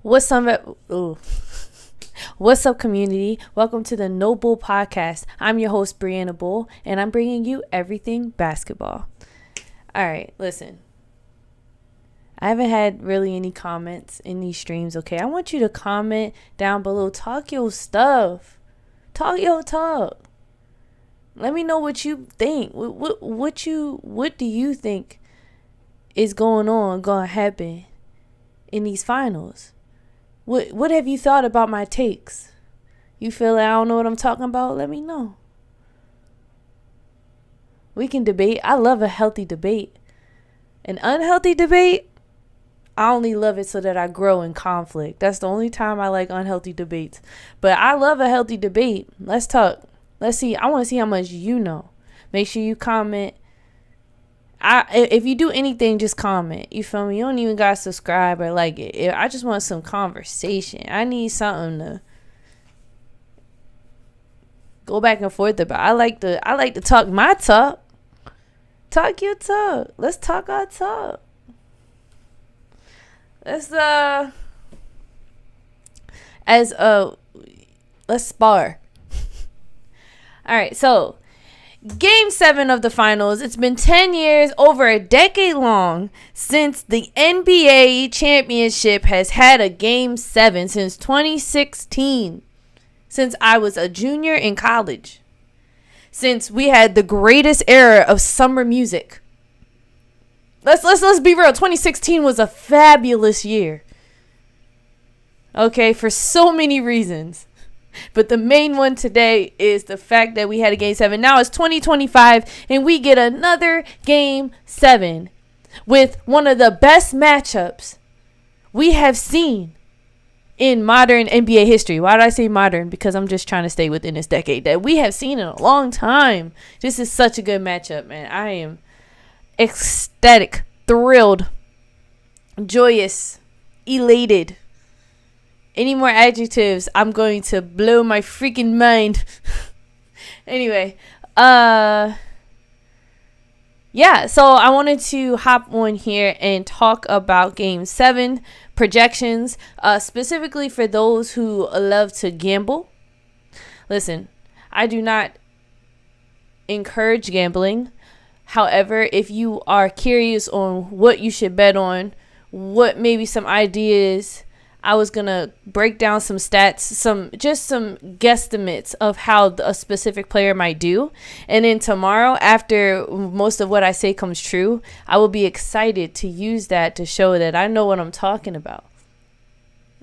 What's up? Ooh. What's up, community? Welcome to the No Bull Podcast. I'm your host, Brianna Bull, and I'm bringing you everything basketball. All right, listen. I haven't had really any comments in these streams, okay? I want you to comment down below. Talk your stuff. Talk your talk. Let me know what you think. What do you think is going to happen in these finals? What have you thought about my takes? You feel like I don't know what I'm talking about? Let me know. We can debate. I love a healthy debate. An unhealthy debate, I only love it so that I grow in conflict. That's the only time I like unhealthy debates. But I love a healthy debate. Let's talk. Let's see. I want to see how much you know. Make sure you comment. If you do anything, just comment. You feel me? You don't even gotta subscribe or like it. I just want some conversation. I need something to go back and forth about. I like to talk my talk. Talk your talk. Let's talk our talk. Let's let's spar. All right, so Game 7 of the finals. It's been 10 years, over a decade long, since the NBA championship has had a Game 7, since 2016. Since I was a junior in college. Since we had the greatest era of summer music. Let's be real. 2016 was a fabulous year. Okay, for so many reasons. But the main one today is the fact that we had a Game 7. Now it's 2025 and we get another Game 7 with one of the best matchups we have seen in modern NBA history. Why did I say modern? Because I'm just trying to stay within this decade that we have seen in a long time. This is such a good matchup, man. I am ecstatic, thrilled, joyous, elated. Any more adjectives, I'm going to blow my freaking mind. Anyway, yeah, so I wanted to hop on here and talk about Game 7 projections, specifically for those who love to gamble. Listen, I do not encourage gambling. However, if you are curious on what you should bet on, what maybe some ideas, I was going to break down some stats, some guesstimates of how a specific player might do. And then tomorrow, after most of what I say comes true, I will be excited to use that to show that I know what I'm talking about.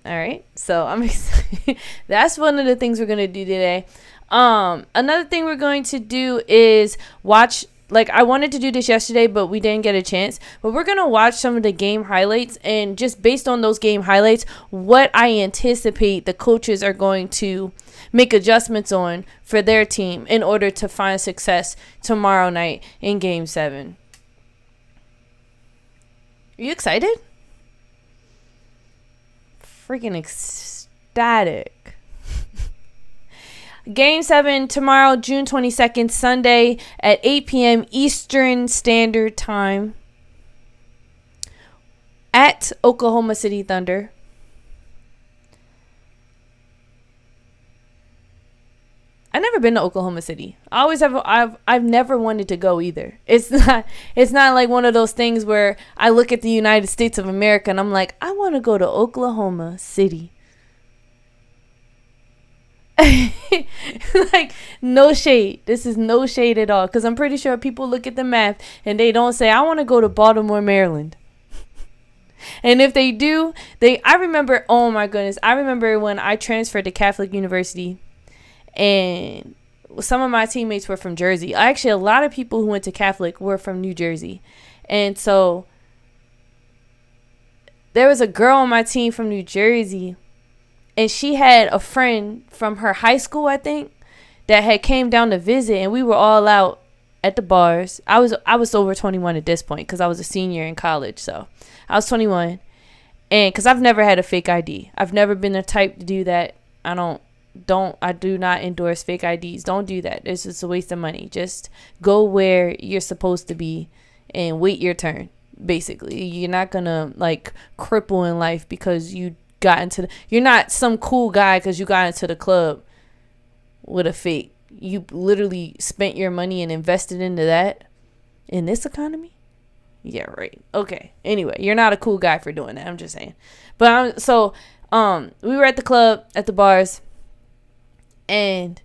All right. So I'm excited. That's one of the things we're going to do today. Another thing we're going to do is watch. Like, I wanted to do this yesterday, but we didn't get a chance. But we're going to watch some of the game highlights. And just based on those game highlights, what I anticipate the coaches are going to make adjustments on for their team in order to find success tomorrow night in Game 7. Are you excited? Freaking ecstatic. Game 7 tomorrow, June 22nd, Sunday at 8 p.m. Eastern Standard Time at Oklahoma City Thunder. I've never been to Oklahoma City. I've never wanted to go either. It's not like one of those things where I look at the United States of America and I'm like, I want to go to Oklahoma City. Like, no shade. This is no shade at all, because I'm pretty sure people look at the map and they don't say, I want to go to Baltimore, Maryland. And if they do, I remember, oh my goodness, I remember when I transferred to Catholic University and some of my teammates were from Jersey. Actually, a lot of people who went to Catholic were from New Jersey. And so there was a girl on my team from New Jersey. And she had a friend from her high school, I think, that had came down to visit, and we were all out at the bars. I was over 21 at this point because I was a senior in college, so I was 21, and because I've never had a fake ID, I've never been the type to do that. I do not endorse fake IDs. Don't do that. It's just a waste of money. Just go where you're supposed to be and wait your turn. Basically, you're not gonna like cripple in life because you got into you're not some cool guy because you got into the club with a fake. You literally spent your money and invested into that in this economy. Yeah, right. Okay. Anyway, you're not a cool guy for doing that. I'm just saying. But we were at the club at the bars, and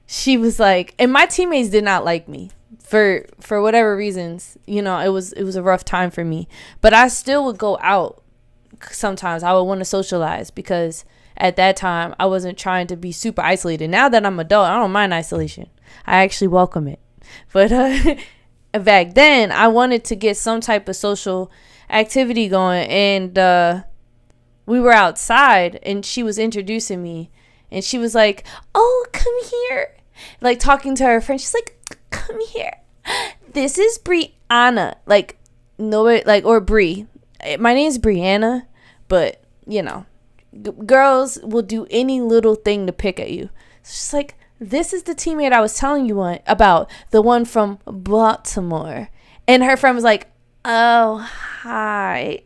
she was like, and my teammates did not like me for whatever reasons. It was a rough time for me, but I still would go out. Sometimes I would want to socialize because at that time I wasn't trying to be super isolated. Now that I'm adult, I don't mind isolation. I actually welcome it. But back then I wanted to get some type of social activity going, and we were outside and she was introducing me, and she was like, "Oh, come here," like talking to her friend. She's like, "Come here, this is Brianna," like nobody, like, or Bree. My name's Brianna, but girls will do any little thing to pick at you. So she's like, "This is the teammate I was telling you about, the one from Baltimore." And her friend was like, "Oh, hi."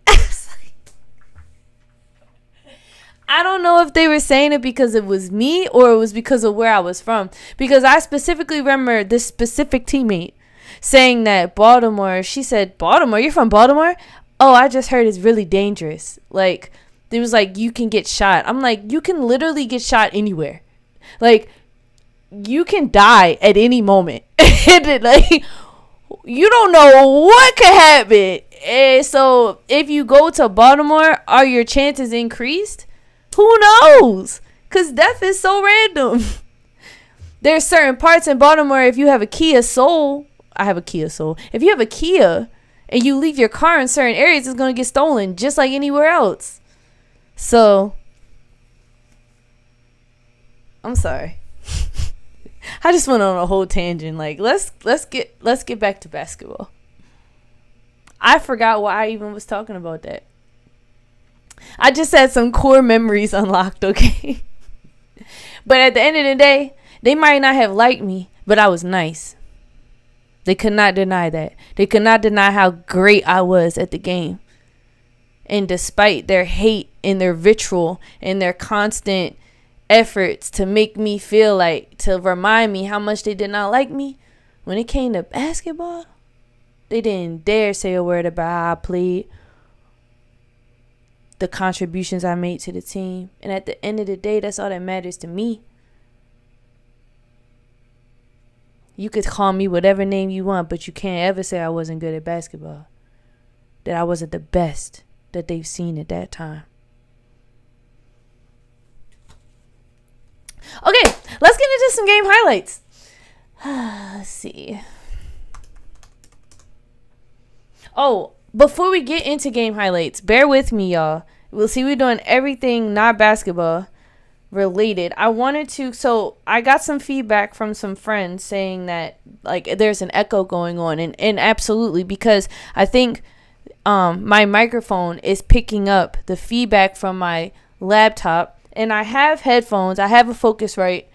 I don't know if they were saying it because it was me or it was because of where I was from. Because I specifically remember this specific teammate saying that Baltimore, she said, "Baltimore? You're from Baltimore? Oh, I just heard it's really dangerous." Like, it was like, you can get shot. I'm like, you can literally get shot anywhere. Like, you can die at any moment. And like, you don't know what could happen. And so if you go to Baltimore, are your chances increased? Who knows? Because death is so random. There's certain parts in Baltimore, if you have a Kia Soul, I have a Kia Soul. If you have a Kia and you leave your car in certain areas, it's going to get stolen just like anywhere else. So, I'm sorry. I just went on a whole tangent. Like, let's get back to basketball. I forgot why I even was talking about that. I just had some core memories unlocked, okay? But at the end of the day, they might not have liked me, but I was nice. They could not deny that. They could not deny how great I was at the game. And despite their hate and their vitriol and their constant efforts to make me feel like, to remind me how much they did not like me, when it came to basketball, they didn't dare say a word about how I played, the contributions I made to the team. And at the end of the day, that's all that matters to me. You could call me whatever name you want, but you can't ever say I wasn't good at basketball, that I wasn't the best that they've seen at that time. Okay, let's get into some game highlights. Let's see. Oh, before we get into game highlights, bear with me, y'all. We'll see, we're doing everything not basketball related. So I got some feedback from some friends saying that, like, there's an echo going on, and absolutely, because I think my microphone is picking up the feedback from my laptop, and I have headphones. I have a Focusrite,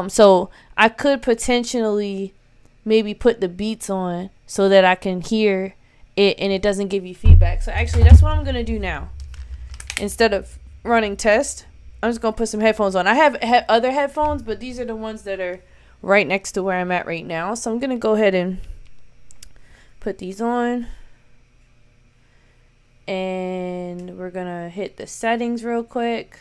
so I could potentially maybe put the beats on so that I can hear it and it doesn't give you feedback. So actually, that's what I'm gonna do now. Instead of running test, I'm just gonna put some headphones on. I have other headphones, but these are the ones that are right next to where I'm at right now. So I'm gonna go ahead and put these on, and we're gonna hit the settings real quick.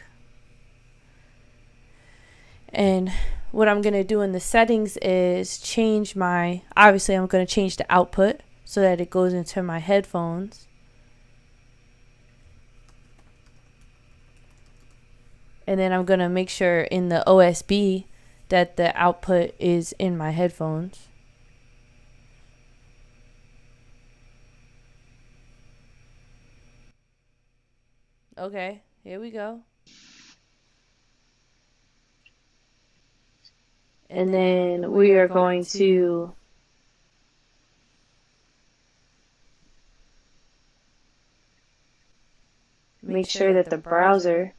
And what I'm gonna do in the settings is obviously I'm gonna change the output so that it goes into my headphones. And then I'm going to make sure in the OSB that the output is in my headphones. Okay, here we go. And then we are going to make sure that the browser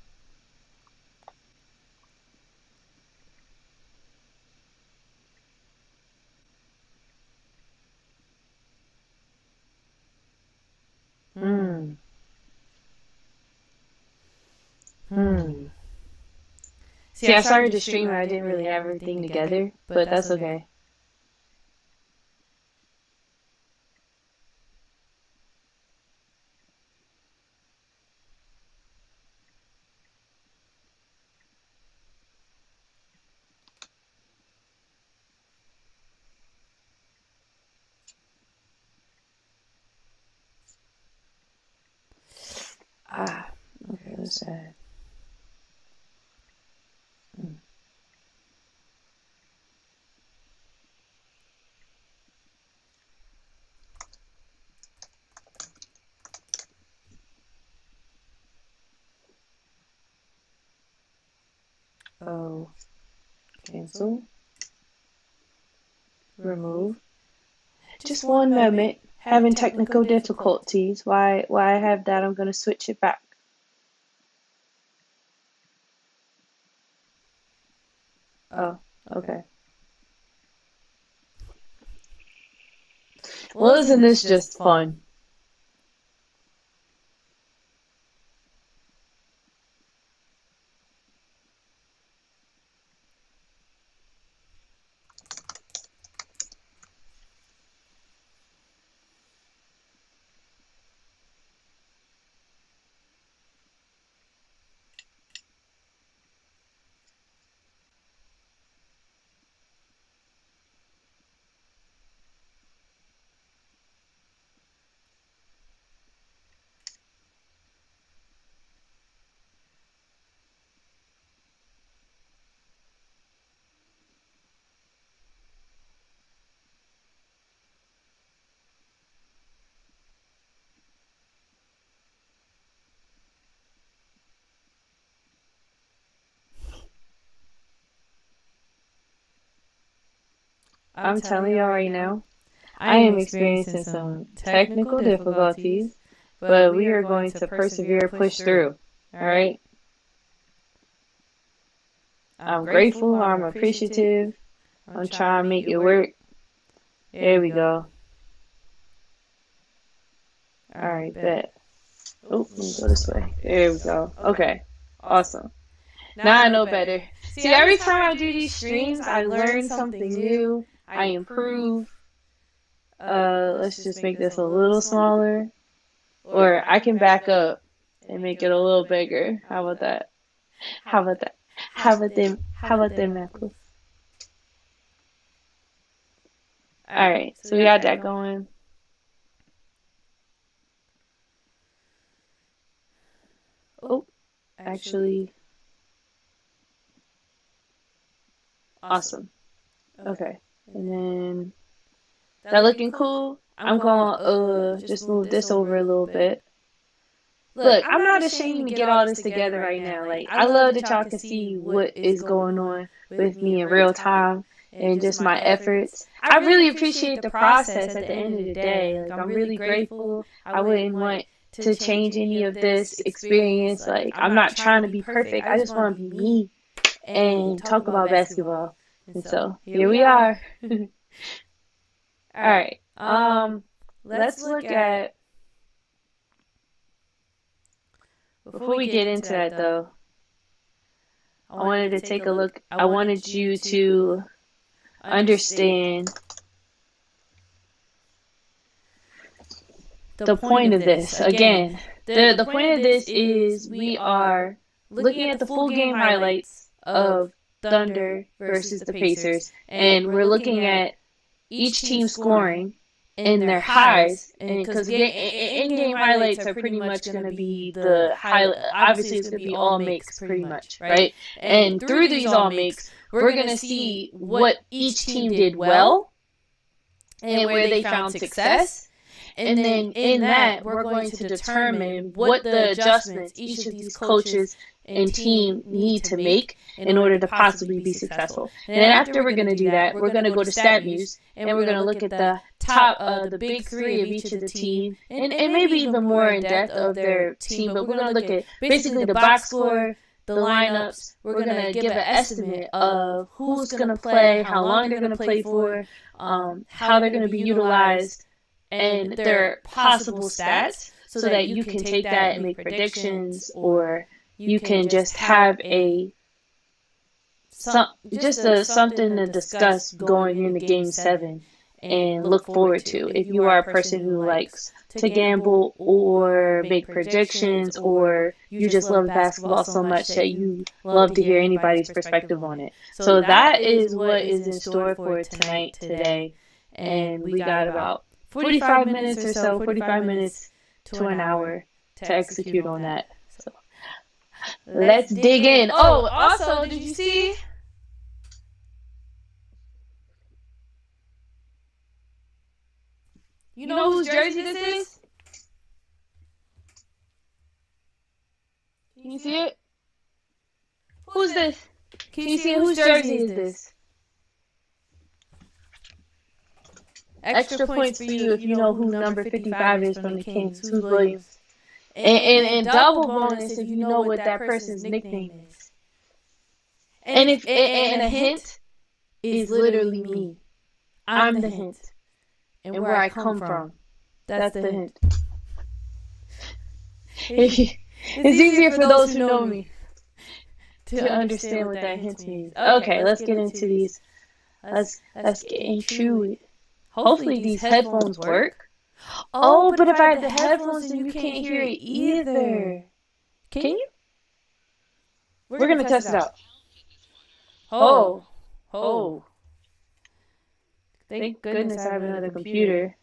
Hmm. See, See, I I started started to to stream stream and and I I didn't didn't really really have have everything everything together, together, but but that's that's okay. okay. Ah, Ah, okay, okay, what's what's that? that? Mm. Oh, Cancel, cancel, remove. remove. Just Just one one moment. moment. Having Having technical technical difficulties. difficulties. Why I have that? I'm gonna switch it back. Oh, Oh, okay. okay. Well, Well, isn't isn't this this just just fun? fun? I'm I'm telling telling y'all y'all right right now, now, I I am am experiencing experiencing some some technical technical difficulties, difficulties, but but we we are are going going to to persevere, persevere, push push through. through. All All right. right? I'm I'm grateful. grateful, I'm I'm appreciative. appreciative. I'm I'm trying to trying to make make it it work. work. There There we we go. go. All All right, right, bet. bet. Oh, Oh, let let me me go go this this way. way. There There we we go. go. Okay. Okay. Awesome. Awesome. Now Now I I know know better. better. See, See, every every time time I I do do these these streams, streams, I I learn learn something something new. new. I I improve. improve. Let's Let's just just make make this this a a little little smaller. smaller. Or Or I I can can back back up up and and make it make a it a little little bigger. bigger. How How about about that? that? How How about about that? that? How How about about them? them? How How about about them them apples? apples? All All right. right, So we so we got got that that going. going. Oh, Oh, actually, actually, awesome. awesome. Okay. Okay. And And then then that that looking looking cool? cool. I'm I'm going going just just move move this this over a over a little little bit. bit. Look, Look, I'm I'm not not ashamed to ashamed to get get all all this this together together right right now. now. Like, Like, I I love love that that y'all y'all can can see see what what is is going going on on with with me me in in real real time time and and just just my my efforts. efforts. I I really really appreciate appreciate the the process process at at the the end end of of the the day. day. Like, Like, I'm I'm really really grateful. grateful. I I wouldn't wouldn't want want to to change change any any of of this this experience. experience. Like, Like, I'm I'm not not trying to trying to be be perfect. perfect. I I just just want to want to be be me me and and talk talk about about basketball. basketball. And And so, so, here here we we are. are. All All right. right. Let's Let's look look at at, before before we we get get into into that that though. though, I I wanted to wanted to take a take a look. look. I I wanted wanted you you to to understand understand the the point point of of this. this. Again, Again, the the point point of of this this is is we we are are looking looking at at the the full full game game highlights highlights of of Thunder Thunder versus versus the the Pacers, Pacers, and and we're we're looking looking at at each each team team scoring scoring in in their their highs, highs, and and because because in in game game highlights are highlights are pretty pretty much much going to gonna be be the the highlight. highlight. Obviously, Obviously, it's it's going to gonna be be all all makes makes pretty pretty much, much, right? right? And And through through these these all all makes, makes, we're we're going to gonna see see what what each each team team did did well well and and where where they they found found success. success. And And then then in in that, that, we're we're going going to to determine determine what what the the adjustments adjustments each each of of these these coaches coaches and and team team need need to to make make in in order order to to possibly possibly be be successful. successful. And And then then after after we're we're going to gonna do do that, that, we're we're going to gonna go go to to stat stat news news and we're and we're going to gonna look look at at the the top, top the the big big three three of of each each of of the the team team and and maybe maybe even even more more in in depth depth of of their their team. team. But But we're we're going to gonna look look at at basically basically the the box box score, score, the the lineups. lineups. We're We're going to gonna give give an an estimate estimate of of who's who's going to gonna play, play, how how long long they're they're going to gonna play play for, for, how they're how going they're to gonna be be utilized, utilized, and and their their possible possible stats stats so so that that you you can can take take that and that and make make predictions predictions or or you can just have a something to discuss going into game 7 and look forward to. If you are a person who likes to gamble or make projections, or you just love basketball so much that you love to hear anybody's perspective on it. So that is what is in store for tonight, today. And we got about 45 minutes or so, 45 minutes to an hour to execute on that. So let's dig in. Oh, also, did you see? You know whose jersey this is? Can you see it? Who's this? Can you see it? Whose jersey is this? Extra points for you if you know who number 55 is from the Kings. Who's Williams? And double bonus if you know what that person's nickname is. And a hint is literally me. I'm the hint. And where I come from. That's the hint. It's easier for those who know me to understand what that hint means. Okay, let's get into these. Let's get into it. Hopefully these headphones work. Oh, but if I have the headphones, then you can't hear it either. Can you? We're gonna test it out. Oh. Thank goodness I have another computer.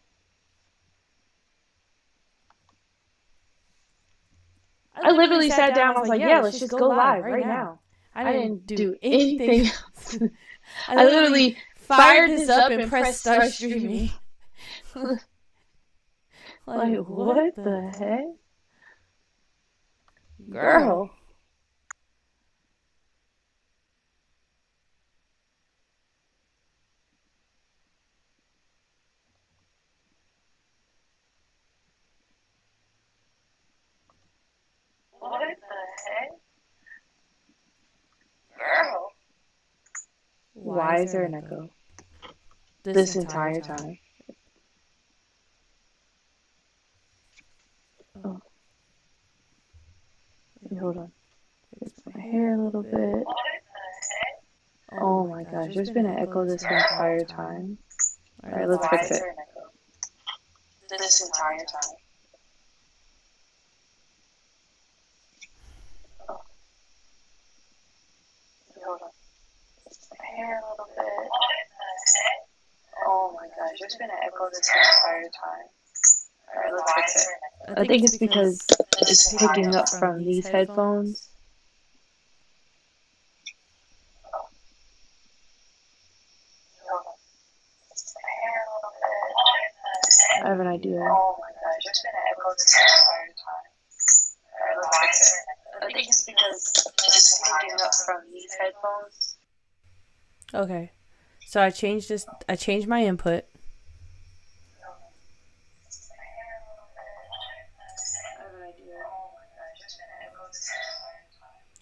I literally sat down. I was like, yeah, let's just go live right now. I didn't do anything else. I literally fired this up and pressed start streaming. Like, what the heck? Girl. What the heck? Girl. Why is there an echo? This entire time. Oh. Hold on. Fix my hair a little bit. Oh my gosh, there's been an echo this entire time. Alright, let's fix it. This entire time. Oh. Hold on. Fix my hair a little bit. Oh my gosh, there's been an echo this entire time. Alright, let's fix it. I think it's because it's picking up from these headphones. I have an idea. Oh my gosh, there's been an echo this entire time. Alright, let's fix it. I think it's because it's picking up from these headphones. Okay. So I changed my input.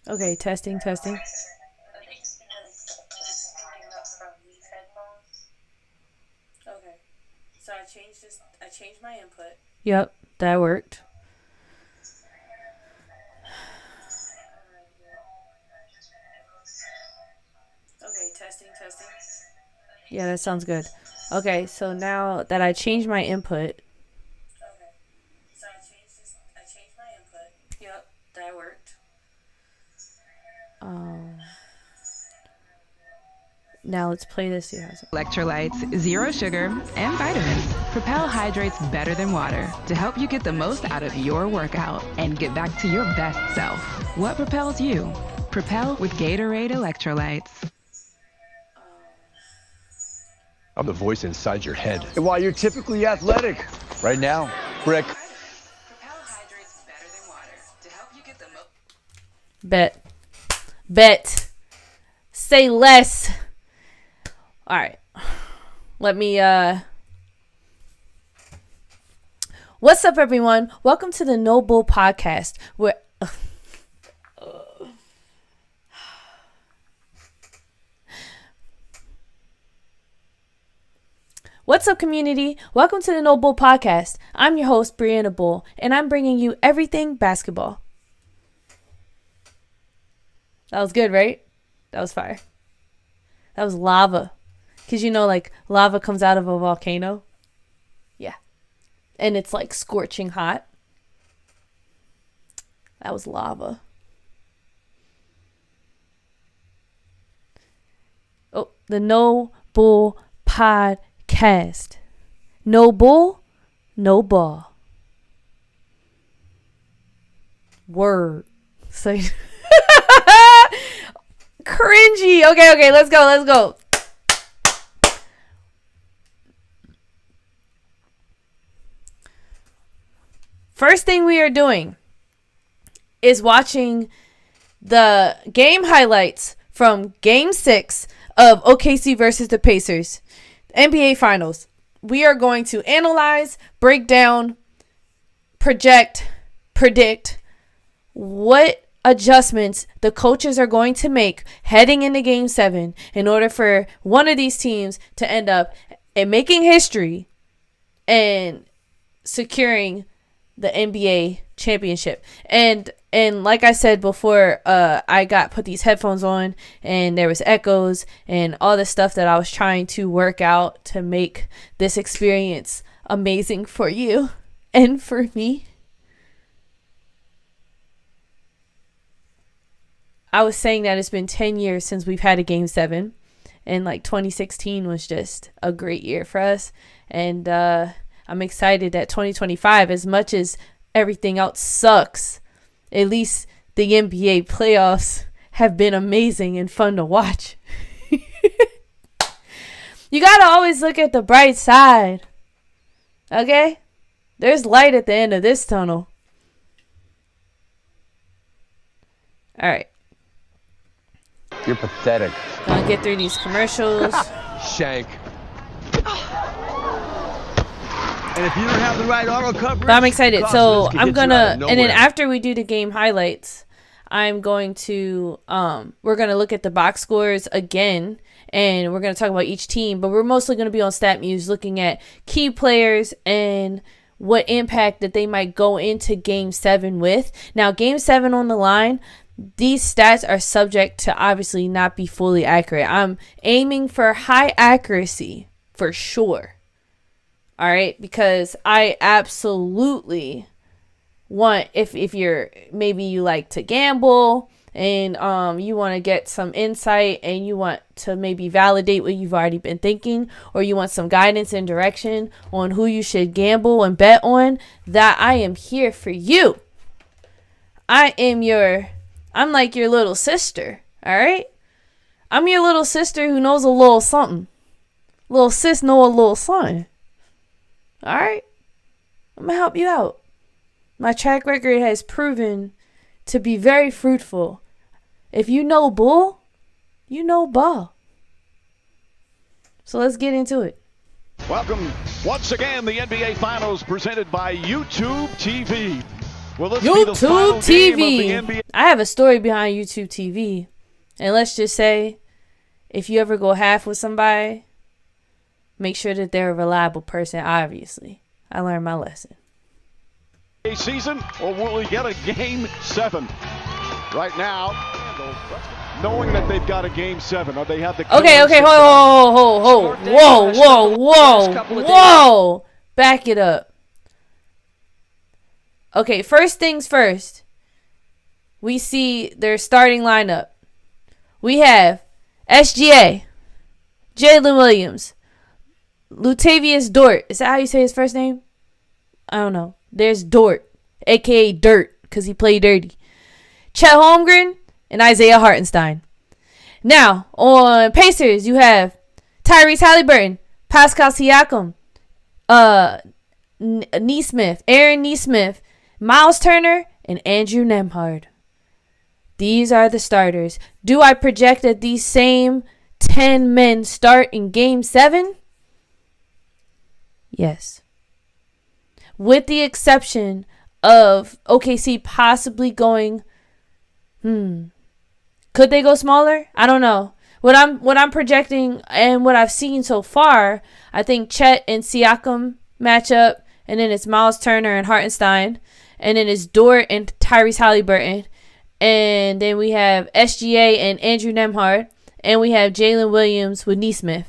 Okay, testing. Okay. So I changed my input. Yep, that worked. Okay, testing. Yeah, that sounds good. Okay, so now that I changed my input. Okay. So I changed my input. Yep, that worked. Now let's play this. Electrolytes, zero sugar, and vitamins. Propel hydrates better than water to help you get the most out of your workout and get back to your best self. What propels you? Propel with Gatorade Electrolytes. I'm the voice inside your head. And while you're typically athletic, right now, Brick. Propel hydrates better than water to help you get the most. Bet. Say less. All right. Let me What's up, everyone? Welcome to the No Bull Podcast, where What's up, community? Welcome to the No Bull Podcast. I'm your host, Brianna Bull, and I'm bringing you everything basketball. That was good, right? That was fire. That was lava. Because you know, like, lava comes out of a volcano. Yeah. And it's, like, scorching hot. That was lava. Oh, the No Bull Podcast. No bull, no ball. Word. So cringy. Okay, let's go. First thing we are doing is watching the game highlights from Game 6 of OKC versus the Pacers, NBA Finals. We are going to analyze, break down, project, predict what adjustments the coaches are going to make heading into Game 7 in order for one of these teams to end up making history and securing the NBA championship. And like I said before, I put these headphones on and there was echoes and all the stuff that I was trying to work out to make this experience amazing for you and for me. I was saying that it's been 10 years since we've had a Game 7, and like 2016 was just a great year for us. And I'm excited that 2025, as much as everything else sucks, at least the NBA playoffs have been amazing and fun to watch. You gotta always look at the bright side. Okay? There's light at the end of this tunnel. Alright. You're pathetic. Gonna get through these commercials. Shank. And if you don't have the right auto coverage, But I'm excited. So I'm gonna, and then nowhere. after we do the game highlights, I'm going to, we're gonna look at the box scores again, and we're gonna talk about each team. But we're mostly gonna be on StatMuse, looking at key players and what impact that they might go into Game 7 with. Now, Game 7 on the line. These stats are subject to obviously not be fully accurate. I'm aiming for high accuracy for sure. All right, because I absolutely want, if you're, maybe you like to gamble and you want to get some insight and you want to maybe validate what you've already been thinking, or you want some guidance and direction on who you should gamble and bet on, that I am here for you. I'm like your little sister, all right? I'm your little sister who knows a little something. Little sis know a little something. All right? I'm going to help you out. My track record has proven to be very fruitful. If you know bull, you know ball. So let's get into it. Welcome once again, the NBA Finals presented by YouTube TV. Will this be the YouTube final TV. game of the NBA? I have a story behind YouTube TV. And let's just say, if you ever go half with somebody, make sure that they're a reliable person, obviously. I learned my lesson. Season, or will we get a Game 7? Right now, knowing that they've got a Game 7, or they have the... Okay, whoa. Back it up. Okay, first things first. We see their starting lineup. We have SGA, Jalen Williams, Lutavius Dort. Is that how you say his first name? I don't know. There's Dort, a.k.a. Dirt, because he played dirty. Chet Holmgren and Isaiah Hartenstein. Now, on Pacers, you have Tyrese Halliburton, Pascal Siakam, Nesmith, Aaron Nesmith, Miles Turner, and Andrew Nembhard. These are the starters. Do I project that these same 10 men start in Game 7? Yes. With the exception of OKC possibly going, could they go smaller? I don't know. What I'm projecting and what I've seen so far, I think Chet and Siakam match up, and then it's Miles Turner and Hartenstein, and then it's Dort and Tyrese Halliburton, And then we have SGA and Andrew Nembhard. And we have Jalen Williams with Neesmith,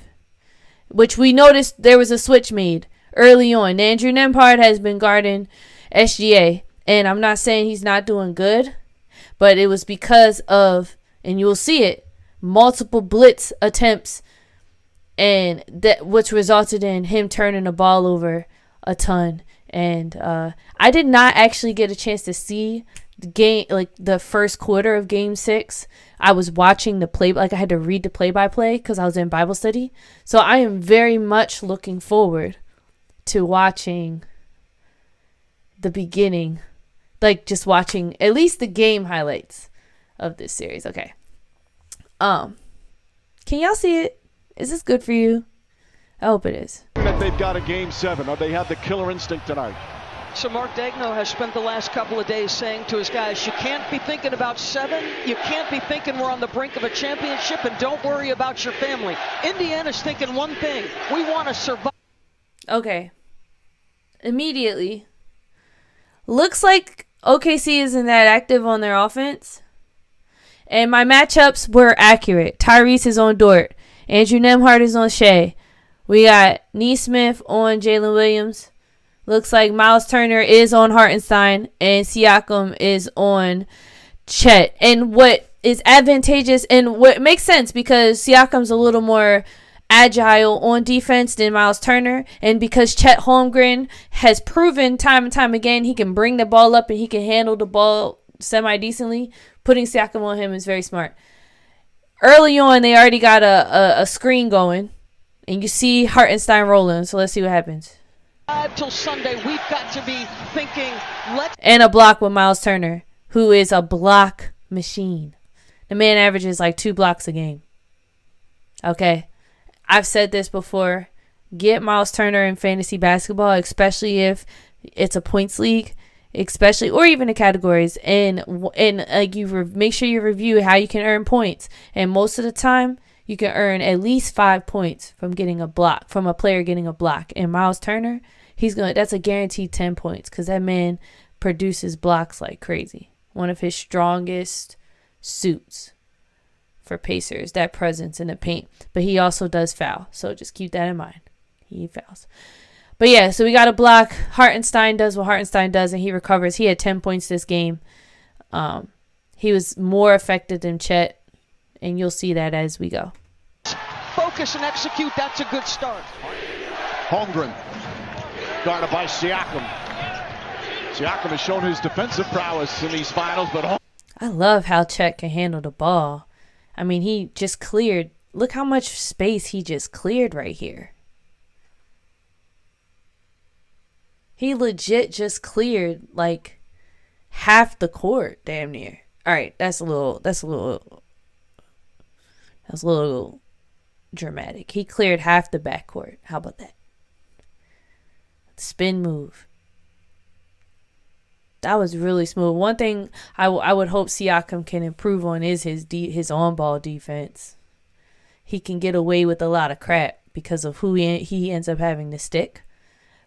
which we noticed there was a switch made early on. Andrew Nembhard has been guarding SGA. And I'm not saying he's not doing good, but it was because of, and you'll see it, multiple blitz attempts, and that which resulted in him turning the ball over a ton. And I did not actually get a chance to see the game, like the first quarter of Game 6. I was watching the play, like I had to read the play-by-play because I was in Bible study. So I am very much looking forward to watching the beginning, like just watching at least the game highlights of this series. Okay. Can y'all see it? Is this good for you? I hope it is. That they've got a Game 7, or they have the killer instinct tonight. So Mark Daigneault has spent the last couple of days saying to his guys, you can't be thinking about 7. You can't be thinking we're on the brink of a championship, and don't worry about your family. Indiana's thinking one thing. We want to survive. Okay. Immediately. Looks like OKC isn't that active on their offense. And my matchups were accurate. Tyrese is on Dort. Andrew Nembhard is on Shea. We got Neesmith on Jalen Williams. Looks like Miles Turner is on Hartenstein. And Siakam is on Chet. And what is advantageous and what makes sense, because Siakam's a little more agile on defense than Miles Turner. And because Chet Holmgren has proven time and time again he can bring the ball up and he can handle the ball semi-decently, putting Siakam on him is very smart. Early on, they already got a screen going. And you see Hartenstein rolling. So let's see what happens. Till Sunday, we've got to be thinking, and a block with Miles Turner, who is a block machine. The man averages like 2 blocks a game. Okay. I've said this before. Get Miles Turner in fantasy basketball, especially if it's a points league, especially, or even the categories. And like make sure you review how you can earn points. And most of the time, you can earn at least 5 points from getting a block, from a player getting a block. And Miles Turner, that's a guaranteed 10 points because that man produces blocks like crazy. One of his strongest suits for Pacers, that presence in the paint. But he also does foul, so just keep that in mind. He fouls. But yeah, so we got a block. Hartenstein does what Hartenstein does, and he recovers. He had 10 points this game. He was more effective than Chet, and you'll see that as we go. Focus and execute. That's a good start. Holmgren, guarded by Siakam. Siakam has shown his defensive prowess in these finals, but I love how Chet can handle the ball. I mean, he just cleared. Look how much space he just cleared right here. He legit just cleared like half the court, damn near. All right, that's a little dramatic. He cleared half the backcourt. How about that? Spin move. That was really smooth. One thing I would hope Siakam can improve on is his on-ball defense. He can get away with a lot of crap because of who he ends up having to stick.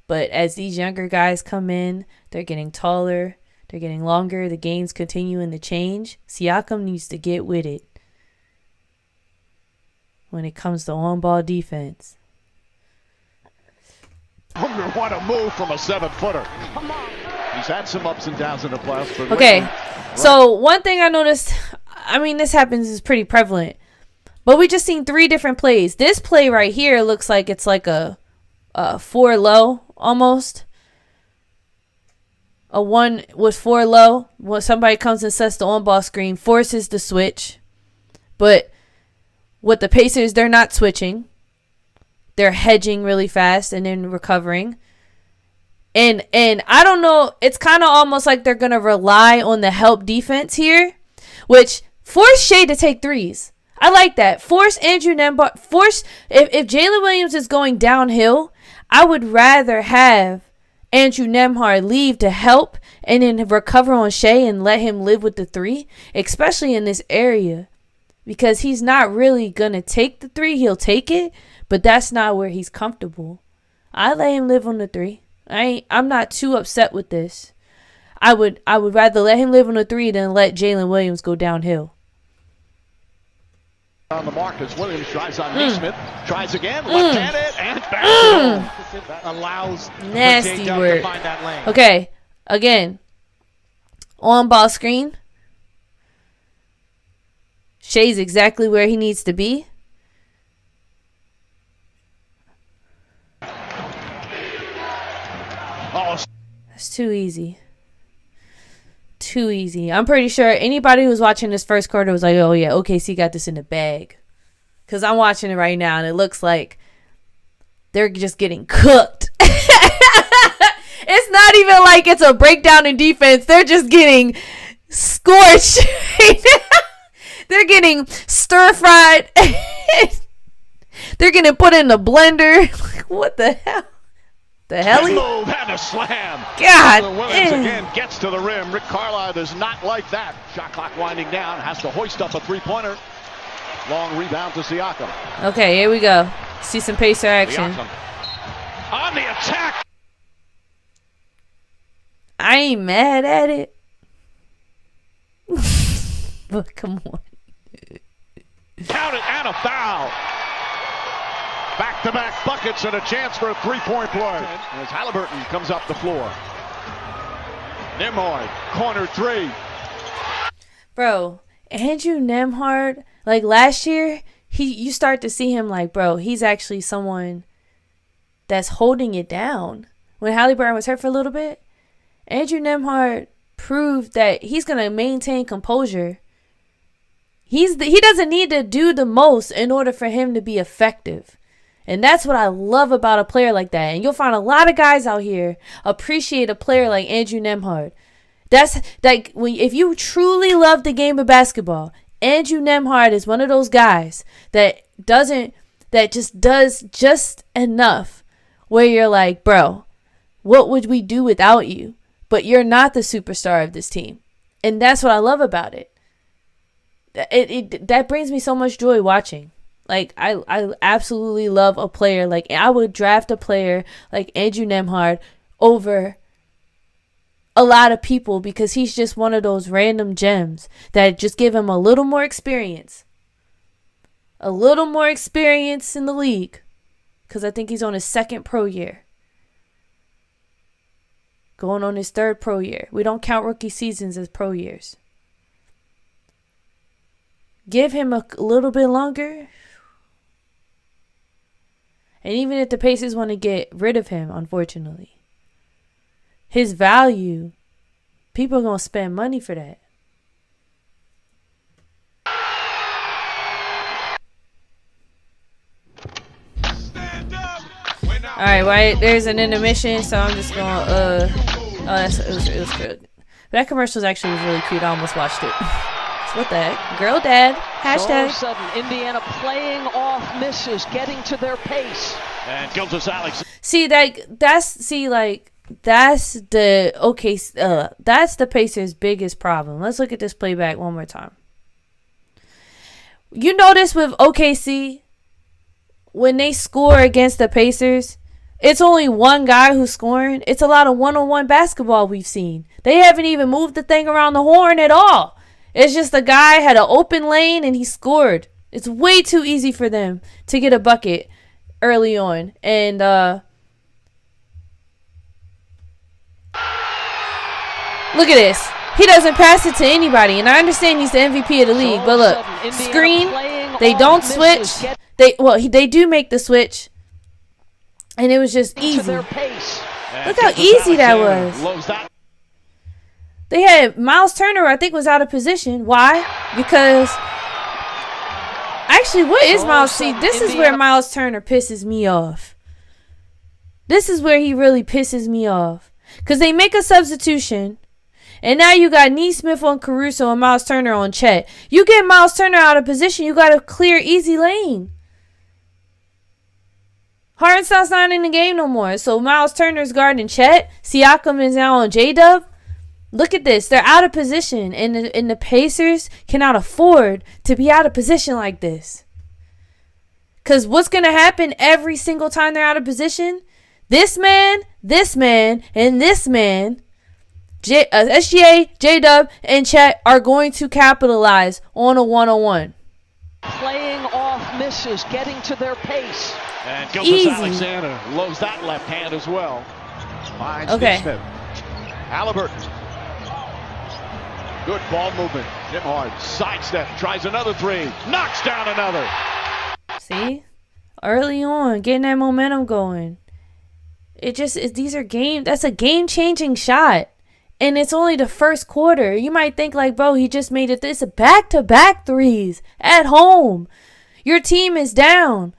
But as these younger guys come in, they're getting taller, they're getting longer, the game's continuing to change. Siakam needs to get with it when it comes to on-ball defense. Holmgren want to move from a 7-footer. Come on. He's had some ups and downs in the playoffs. But okay, so one thing I noticed, I mean, this happens is pretty prevalent, but we just seen 3 different plays. This play right here looks like it's like a 4 low almost. A 1 with 4 low. When somebody comes and sets the on-ball screen, forces the switch. But with the Pacers, they're not switching. They're hedging really fast and then recovering. And I don't know, it's kind of almost like they're going to rely on the help defense here, which force Shea to take threes. I like that. Force Andrew Nembhard. If Jalen Williams is going downhill, I would rather have Andrew Nembhard leave to help and then recover on Shea and let him live with the 3, especially in this area, because he's not really going to take the 3. He'll take it, but that's not where he's comfortable. I let him live on the 3. I'm not too upset with this. I would rather let him live on a 3 than let Jalen Williams go downhill. On the mark as Williams drives on Neesmith, tries again, left-handed, and back. That allows Nasty J-Dub work. to find that lane. Okay, again, on ball screen. Shai's exactly where he needs to be. That's too easy. Too easy. I'm pretty sure anybody who's watching this first quarter was like, oh yeah, OKC got this in the bag. Because I'm watching it right now and it looks like they're just getting cooked. It's not even like it's a breakdown in defense. They're just getting scorched. They're getting stir fried. They're getting put in the blender. What the hell? The hell? Move and a slam. God. Williams again gets to the rim. Rick Carlisle does not like that. Shot clock winding down. Has to hoist up a three-pointer. Long rebound to Siakam. Okay, here we go. See some Pacer action. Siakam on the attack. I ain't mad at it. But come on. Count it and a foul. Back-to-back buckets and a chance for a three-point play. As Halliburton comes up the floor. Nembhard, corner three. Bro, Andrew Nembhard, like last year, you start to see him like, bro, he's actually someone that's holding it down. When Halliburton was hurt for a little bit, Andrew Nembhard proved that he's going to maintain composure. He doesn't need to do the most in order for him to be effective. And that's what I love about a player like that. And you'll find a lot of guys out here appreciate a player like Andrew Nembhard. That's like if you truly love the game of basketball, Andrew Nembhard is one of those guys that just does just enough where you're like, bro, what would we do without you? But you're not the superstar of this team. And that's what I love about it. That brings me so much joy watching. Like, I absolutely love a player. Like, I would draft a player like Andrew Nembhard over a lot of people because he's just one of those random gems that just give him a little more experience. A little more experience in the league. Because I think he's on his second pro year. Going on his third pro year. We don't count rookie seasons as pro years. Give him a little bit longer. And even if the Pacers want to get rid of him, unfortunately, his value, people are going to spend money for that. All right, there's an intermission, so I'm just going it was good. That commercial actually was really cute. I almost watched it. What the heck? Girl dad. Hashtag. So all of a sudden, Indiana playing off misses, getting to their pace. And Gilgeous Alex. That's the Pacers' biggest problem. Let's look at this playback one more time. You notice with OKC, when they score against the Pacers, it's only one guy who's scoring. It's a lot of one-on-one basketball we've seen. They haven't even moved the thing around the horn at all. It's just the guy had an open lane and he scored. It's way too easy for them to get a bucket early on. And look at this. He doesn't pass it to anybody. And I understand he's the MVP of the league. But look, screen, they don't switch. They do make the switch. And it was just easy. Look how easy that was. They had Miles Turner, I think, was out of position. Why? Because actually, what is Miles? See, this is where Miles Turner pisses me off. This is where he really pisses me off. Because they make a substitution, and now you got Neesmith on Caruso and Miles Turner on Chet. You get Miles Turner out of position, you got a clear, easy lane. Hartenstein's not in the game no more, so Miles Turner's guarding Chet. Siakam is now on J-Dub. Look at this. They're out of position, and the Pacers cannot afford to be out of position like this. Because what's going to happen every single time they're out of position? This man, and this man SGA, J-Dub, and Chet are going to capitalize on a one-on-one. Playing off misses, getting to their pace. And Gilgeous Alexander loads that left hand as well. Finds Smith. Halliburton. Good ball movement. Nembhard sidestep, tries another three, knocks down another. See? Early on, getting that momentum going. These are that's a game-changing shot. And it's only the first quarter. You might think like, bro, he just made it. It's a back-to-back threes at home. Your team is down.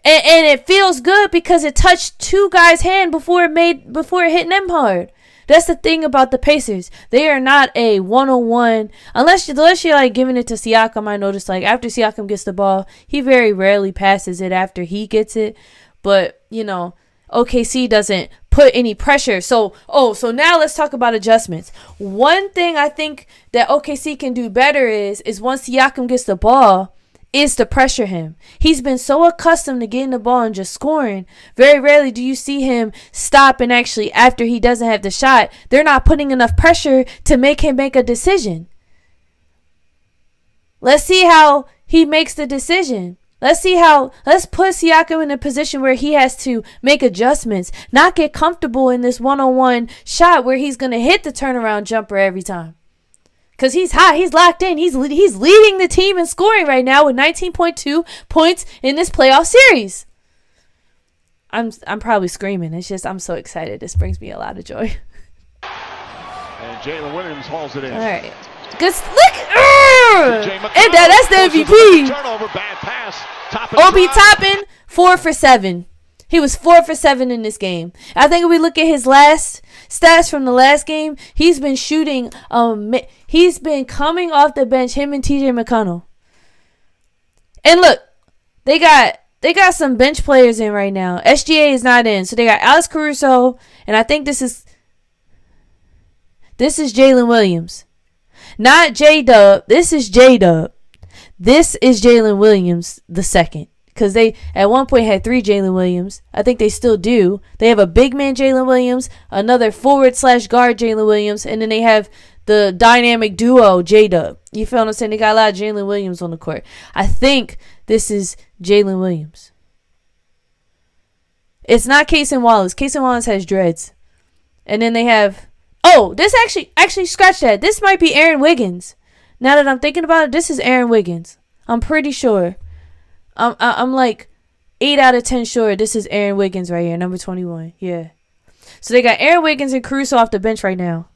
And it feels good because it touched two guys' hand before it hit Nembhard. That's the thing about the Pacers. They are not a one-on-one. Unless you're like giving it to Siakam. I noticed like after Siakam gets the ball, he very rarely passes it after he gets it. But, OKC doesn't put any pressure. So now let's talk about adjustments. One thing I think that OKC can do better is once Siakam gets the ball, is to pressure him. He's been so accustomed to getting the ball and just scoring. Very rarely do you see him stop and actually, after he doesn't have the shot, they're not putting enough pressure to make him make a decision. Let's see how he makes the decision. Let's put Siakam in a position where he has to make adjustments, not get comfortable in this one-on-one shot where he's going to hit the turnaround jumper every time. Because he's hot. He's locked in. He's leading the team in scoring right now with 19.2 points in this playoff series. I'm probably screaming. It's just I'm so excited. This brings me a lot of joy. And Jalen Williams hauls it in. All right. Good. Look. And that's the MVP. Turnover, bad pass. Obi Toppin, 4 for 7. He was 4 for 7 in this game. I think if we look at his last stats from the last game, he's been shooting. He's been coming off the bench. Him and TJ McConnell. And look, they got some bench players in right now. SGA is not in, so they got Alex Caruso, and I think this is Jalen Williams. Not J-Dub. This is J-Dub. This is Jalen Williams the second. Because they, at one point, had 3 Jalen Williams. I think they still do. They have a big man Jalen Williams, another forward/guard Jalen Williams, and then they have the dynamic duo J-Dub. You feel what I'm saying? They got a lot of Jalen Williams on the court. I think this is Jalen Williams. It's not Cason Wallace. Cason Wallace has dreads. And then they have... Oh, this actually scratch that. This might be Aaron Wiggins. Now that I'm thinking about it, this is Aaron Wiggins. I'm pretty sure. I'm like 8 out of 10 sure this is Aaron Wiggins right here, number 21. Yeah. So they got Aaron Wiggins and Caruso off the bench right now.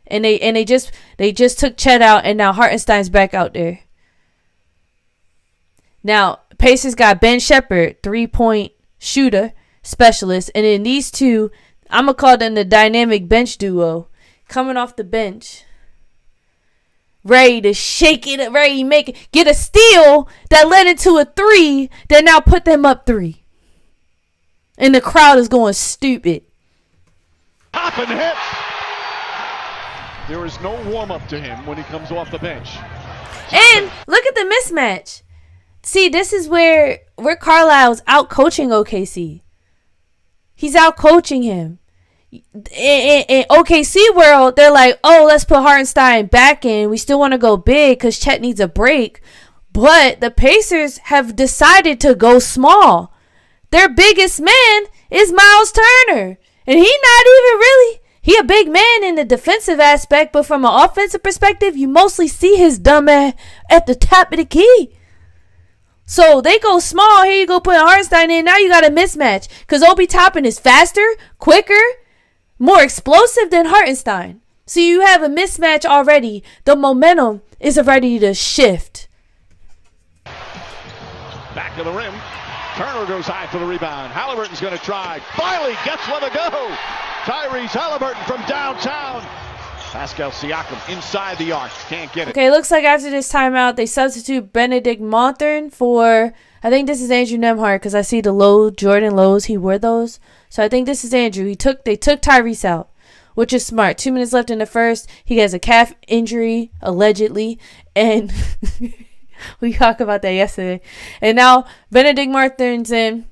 And they just took Chet out, and now Hartenstein's back out there. Now, Pacers got Ben Shepherd, 3-point shooter specialist, and then these two, I'm going to call them the dynamic bench duo, coming off the bench. Ready to shake it, ready to get a steal that led into a 3 that now put them up 3. And the crowd is going stupid. Up and hit. There is no warm-up to him when he comes off the bench. And look at the mismatch. See, this is where Carlisle's out-coaching OKC. He's out-coaching him. In OKC world, they're like, oh, let's put Hartenstein back in. We still want to go big because Chet needs a break. But the Pacers have decided to go small. Their biggest man is Miles Turner. And he's not even really... He a big man in the defensive aspect, but from an offensive perspective, you mostly see his dumb ass at the top of the key. So they go small. Here you go put Hartenstein in. Now you got a mismatch. Because Obi Toppin is faster, quicker, more explosive than Hartenstein. So you have a mismatch already. The momentum is ready to shift. Back to the rim. Turner goes high for the rebound. Halliburton's going to try. Finally gets one to go. Tyrese Halliburton from downtown. Pascal Siakam inside the arc. Can't get it. Okay, looks like after this timeout, they substitute Benedict Mathurin for, I think this is Andrew Nembhard, because I see the Jordan lows. He wore those. So I think this is Andrew. They took Tyrese out, which is smart. 2 minutes left in the first. He has a calf injury, allegedly. And we talked about that yesterday. And now Benedict Mathurin's in.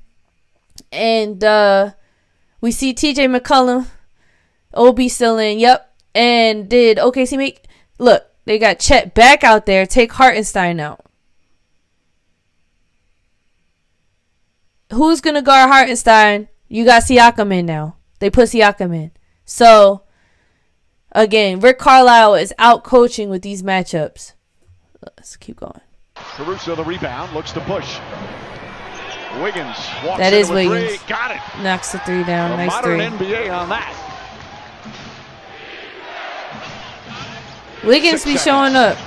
And we see TJ McCollum. OB still in. Yep. And did OKC make... Look, they got Chet back out there. Take Hartenstein out. Who's going to guard Hartenstein? You got Siakam in now. They put Siakam in. So, again, Rick Carlisle is out coaching with these matchups. Let's keep going. Caruso the rebound, looks to push. Wiggins walks that is into Wiggins. Three. Got it. Knocks the three down. A nice modern three. NBA on that. Wiggins 6 be seconds. showing up.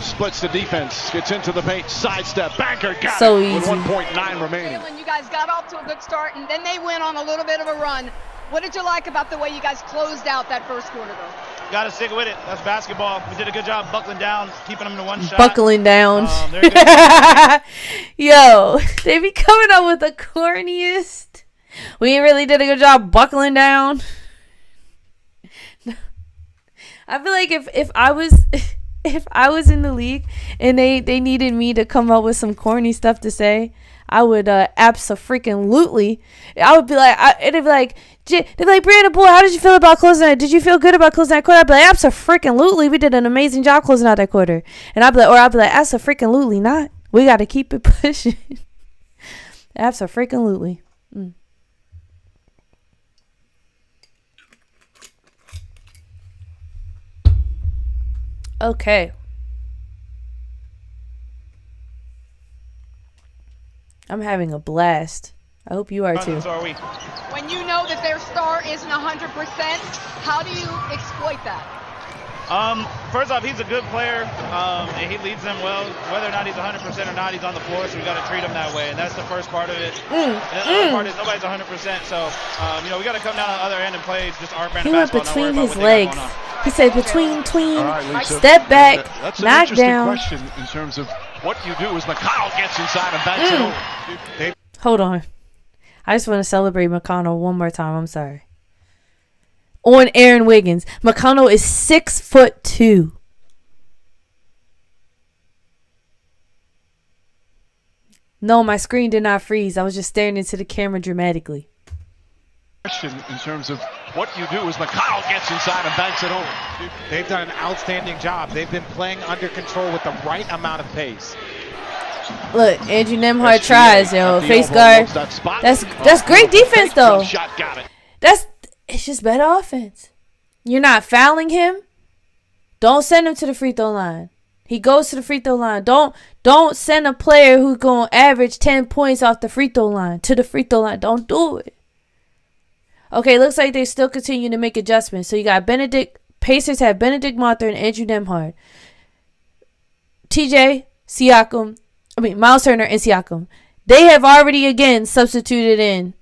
Splits the defense, gets into the paint, sidestep, banker, got So it easy. with 1.9 remaining. When you guys got off to a good start and then they went on a little bit of a run. What did you like about the way you guys closed out that first quarter, though? Got to stick with it. That's basketball. We did a good job buckling down, keeping them to one shot. Buckling down. They're good. Yo, they be coming up with the corniest. We really did a good job buckling down. I feel like if I was in the league and they needed me to come up with some corny stuff to say, I would abso-freaking-lutely. I would be like, they'd be like, Brianna boy, how did you feel about closing that? Did you feel good about closing that quarter? I'd be like, abso-freaking-lutely. We did an amazing job closing out that quarter. And I'd be like, abso-freaking-lutely not. We got to keep it pushing. Abso-freaking-lutely. Okay. I'm having a blast. I hope you are too. When you know that their star isn't 100%, how do you exploit that? First off, he's a good player, and he leads them well. Whether or not he's 100% or not, he's on the floor, so we got to treat him that way, and that's the first part of it. And the other part is nobody's 100%, so we got to come down on the other end and play just our brand He of went basketball. between his legs. He said between, Right, Lisa. step back, That's an knock interesting down. question in terms of what you do as McConnell gets inside and backs it over. Hold on. I just want to celebrate McConnell one more time. I'm sorry. On Aaron Wiggins. McConnell is 6'2". No, my screen did not freeze. I was just staring into the camera dramatically. Question in terms of what you do as McConnell gets inside and banks it over. They've done an outstanding job. They've been playing under control with the right amount of pace. Look, Andrew Nembhard tries, yo. Face guard. That's great defense, though. It's just better offense. You're not fouling him. Don't send him to the free throw line. He goes to the free throw line. Don't send a player who's going to average 10 points off the free throw line to the free throw line. Don't do it. Okay, looks like they still continue to make adjustments. So you got Pacers have Benedict Martha and Andrew Nembhard. Miles Turner and Siakam. They have already again substituted in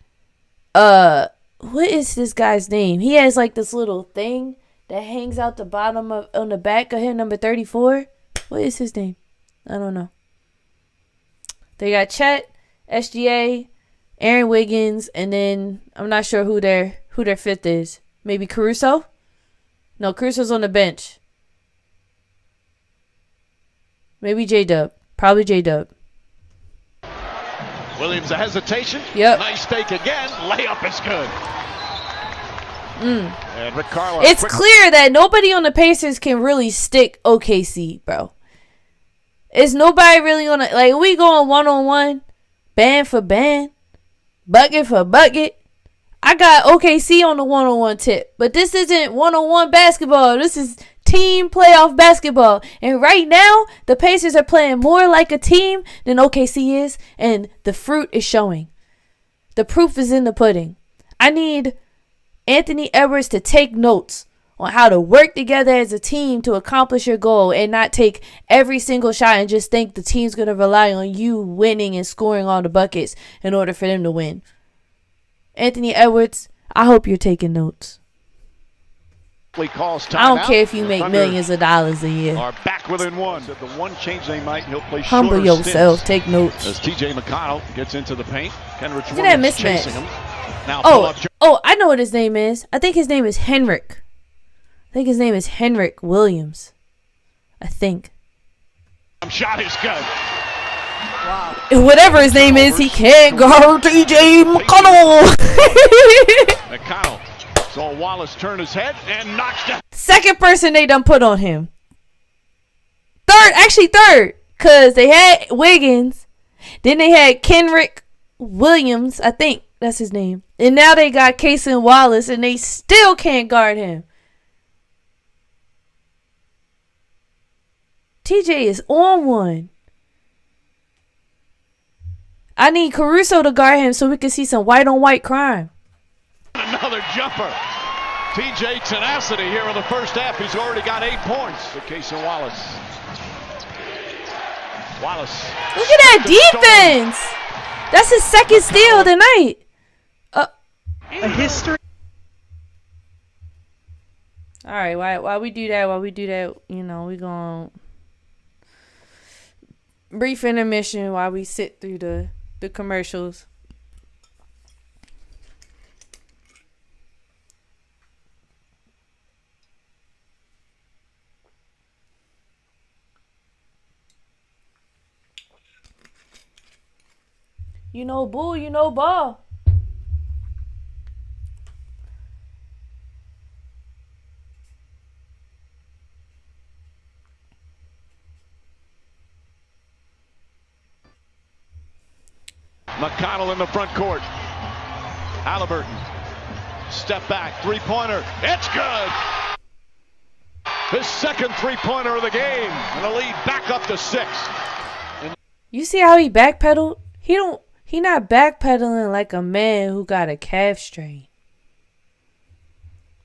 what is this guy's name? He has like this little thing that hangs out the bottom of on the back of him, number 34. What is his name? I don't know. They got Chet, SGA, Aaron Wiggins, and then I'm not sure who their fifth is. Maybe Caruso? No, Caruso's on the bench. Maybe J-Dub. Probably J-Dub. Williams a hesitation. Yep. Nice fake again. Layup is good. And Rick Carlisle. It's clear that nobody on the Pacers can really stick OKC, bro. Is nobody really on it? Like, we going one-on-one, band for band, bucket for bucket. I got OKC on the one-on-one tip, but this isn't one-on-one basketball. This is team playoff basketball. And right now, the Pacers are playing more like a team than OKC is, and the fruit is showing. The proof is in the pudding. I need Anthony Edwards to take notes on how to work together as a team to accomplish your goal and not take every single shot and just think the team's going to rely on you winning and scoring all the buckets in order for them to win. Anthony Edwards, I hope you're taking notes. I don't care if you make millions of dollars a year. Are back within one. The one change they might, he'll play Humble yourself. Take notes. As TJ McConnell gets into the paint. Kenrich Look at that Williams mismatch. chasing him. Now I know what his name is. I think his name is Henrik. Williams. I think. Shot is good. Wow. Whatever his name is, he can't guard TJ McConnell. McConnell So Wallace turned his head and knocks down. Second person they done put on him. Third. Because they had Wiggins. Then they had Kenrick Williams. I think that's his name. And now they got Cason Wallace. And they still can't guard him. TJ is on one. I need Caruso to guard him so we can see some white-on-white crime. Another jumper. TJ tenacity here in the first half. He's already got 8 points. For Cason Wallace. Look at that defense. That's his second steal tonight. A history. All right, while we do that, you know, we going to brief intermission while we sit through the commercials. You know bull, you know ball. McConnell in the front court. Halliburton. Step back. Three-pointer. It's good. His second three-pointer of the game. And the lead back up to 6. You see how he backpedaled? He not backpedaling like a man who got a calf strain.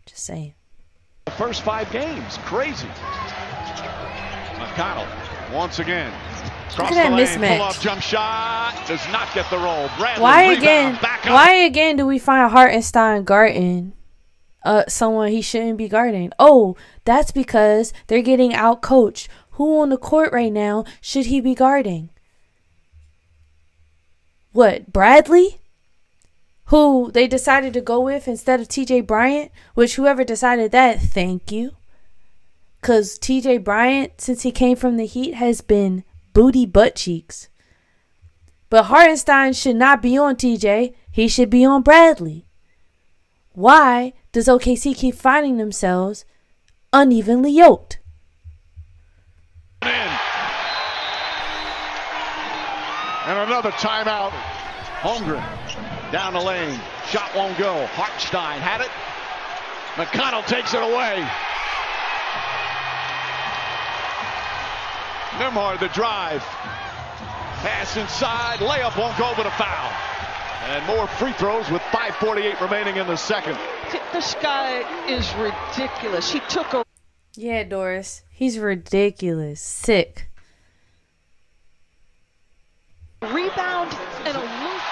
Just saying. The first 5 games. Crazy. McConnell once again. Look at that mismatch. Pull-off jump shot. Does not get the roll. Bradley, Why again do we find Hartenstein guarding someone he shouldn't be guarding? Oh, that's because they're getting out-coached. Who on the court right now should he be guarding? What, Bradley? Who they decided to go with instead of TJ Bryant? Which whoever decided that, thank you. Because TJ Bryant, since he came from the Heat, has been booty butt cheeks. But Hartenstein should not be on TJ. He should be on Bradley. Why does OKC keep finding themselves unevenly yoked? And another timeout. Holmgren down the lane. Shot won't go. Hartenstein had it. McConnell takes it away. Nembhard the drive. Pass inside. Layup won't go, but a foul. And more free throws with 5:48 remaining in the second. This guy is ridiculous. He took a... Yeah, Doris. He's ridiculous. Sick. Rebound and a loop.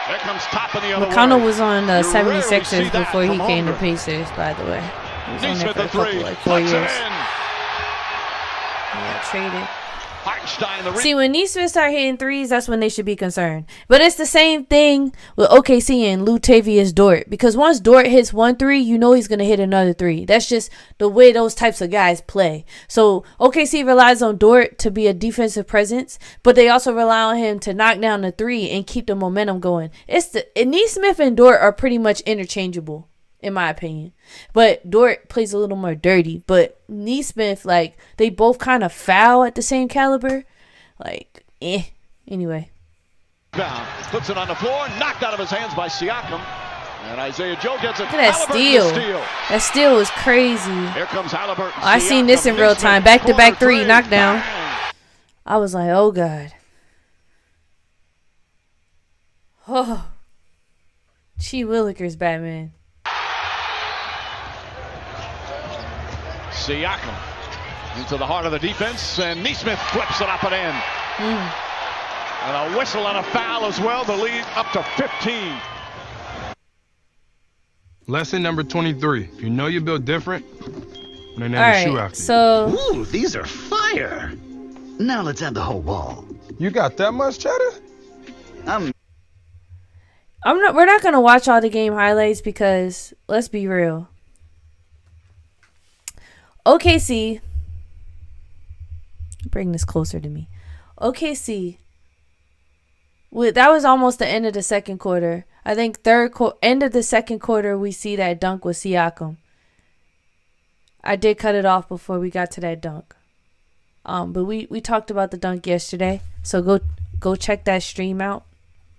There comes top in the other McConnell way. was on the You rarely 76ers see that before he from came to Holmgren. Pacers, by the way. He was on there Neesmith for a the couple, three. like 4 Puts it years. in. He got traded. Hartenstein the See, when Neesmith start hitting threes, that's when they should be concerned. But it's the same thing with OKC and Lutavius Dort. Because once Dort hits 1 3, you know he's going to hit another 3. That's just the way those types of guys play. So OKC relies on Dort to be a defensive presence, but they also rely on him to knock down the 3 and keep the momentum going. Neesmith and Dort are pretty interchangeable. interchangeable, in my opinion. But Dort plays a little more dirty. But Neesmith, like, they both kind of foul at the same caliber. Like, Anyway. Down. Puts it on the floor. Knocked out of his hands by Siakam. And Isaiah Joe gets it. Look at that steal. That steal was crazy. Here comes Halliburton. I seen this in real time. Back-to-back 3 knockdown. I was like, oh, God. Oh. Chi Willikers, Batman. Siakam into the heart of the defense, and Neesmith flips it up and in. And a whistle and a foul as well. The lead up to 15. Lesson number 23. You know you built different when they name All the shoe right, after so Ooh, these are fire. Now let's add the whole wall. you. You got that much cheddar? we're not gonna watch all the game highlights because let's be real. OKC, bring this closer to me. OKC, that was almost the end of the second quarter. I think end of the second quarter, we see that dunk with Siakam. I did cut it off before we got to that dunk. But we talked about the dunk yesterday. So go check that stream out.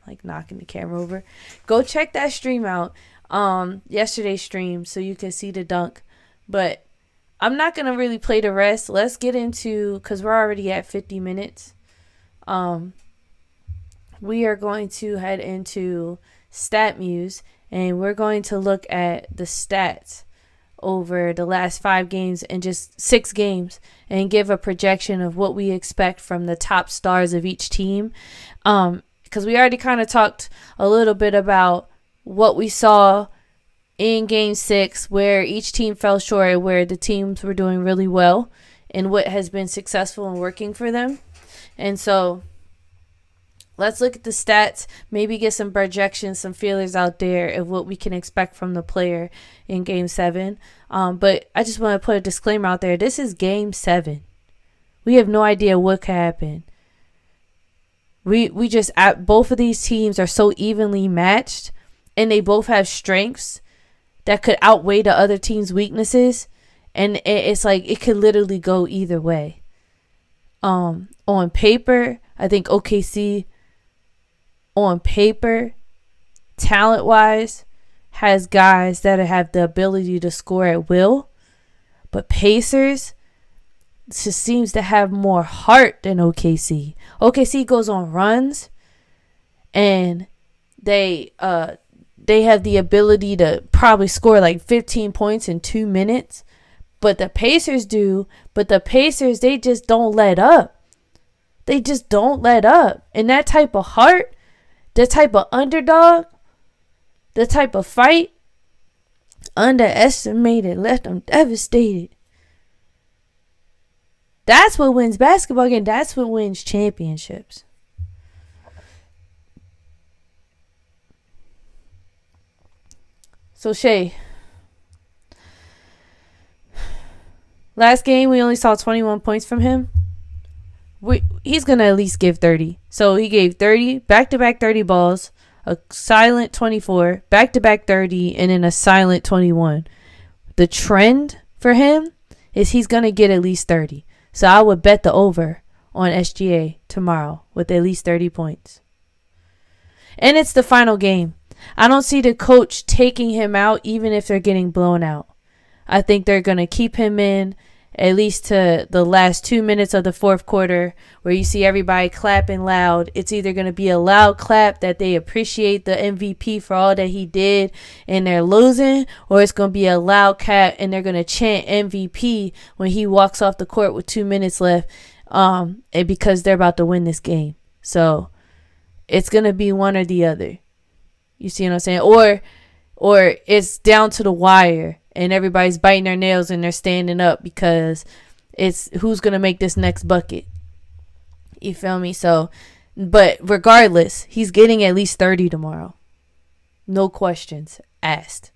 Like knocking the camera over. Go check that stream out. Yesterday's stream so you can see the dunk. But I'm not going to really play the rest. Let's get into, because we're already at 50 minutes. We are going to head into StatMuse, and we're going to look at the stats over the last 5 games and just 6 games and give a projection of what we expect from the top stars of each team. Because we already kind of talked a little bit about what we saw in Game 6, where each team fell short, where the teams were doing really well, and what has been successful and working for them. And so let's look at the stats, maybe get some projections, some feelers out there of what we can expect from the player in Game 7. But I just want to put a disclaimer out there. This is Game 7. We have no idea what could happen. We just, both of these teams are so evenly matched, and they both have strengths that could outweigh the other team's weaknesses. And it's like it could literally go either way. On paper, I think OKC, on paper, talent-wise, has guys that have the ability to score at will. But Pacers just seems to have more heart than OKC. OKC goes on runs, and they have the ability to probably score like 15 points in 2 minutes. But the Pacers do. But the Pacers, they just don't let up. They just don't let up. And that type of heart, the type of underdog, the type of fight, underestimated, left them devastated. That's what wins basketball games. That's what wins championships. So, Shay, last game we only saw 21 points from him. He's going to at least give 30. So he gave 30, back-to-back 30 balls, a silent 24, back-to-back 30, and then a silent 21. The trend for him is he's going to get at least 30. So I would bet the over on SGA tomorrow with at least 30 points. And it's the final game. I don't see the coach taking him out even if they're getting blown out. I think they're going to keep him in at least to the last 2 minutes of the fourth quarter, where you see everybody clapping loud. It's either going to be a loud clap that they appreciate the MVP for all that he did and they're losing, or it's going to be a loud clap and they're going to chant MVP when he walks off the court with 2 minutes left, and because they're about to win this game. So it's going to be one or the other. You see what I'm saying? Or it's down to the wire and everybody's biting their nails and they're standing up because it's who's going to make this next bucket. You feel me? So, but regardless, he's getting at least 30 tomorrow. No questions asked.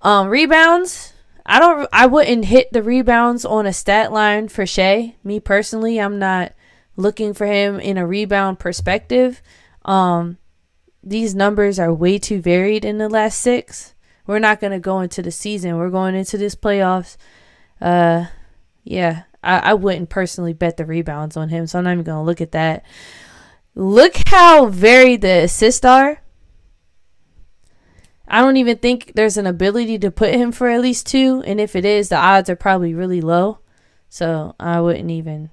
Rebounds. I wouldn't hit the rebounds on a stat line for Shea. Me personally, I'm not looking for him in a rebound perspective. These numbers are way too varied in the last 6. We're not going to go into the season. We're going into this playoffs. Yeah, I wouldn't personally bet the rebounds on him, so I'm not even going to look at that. Look how varied the assists are. I don't even think there's an ability to put him for at least 2, and if it is, the odds are probably really low. So I wouldn't even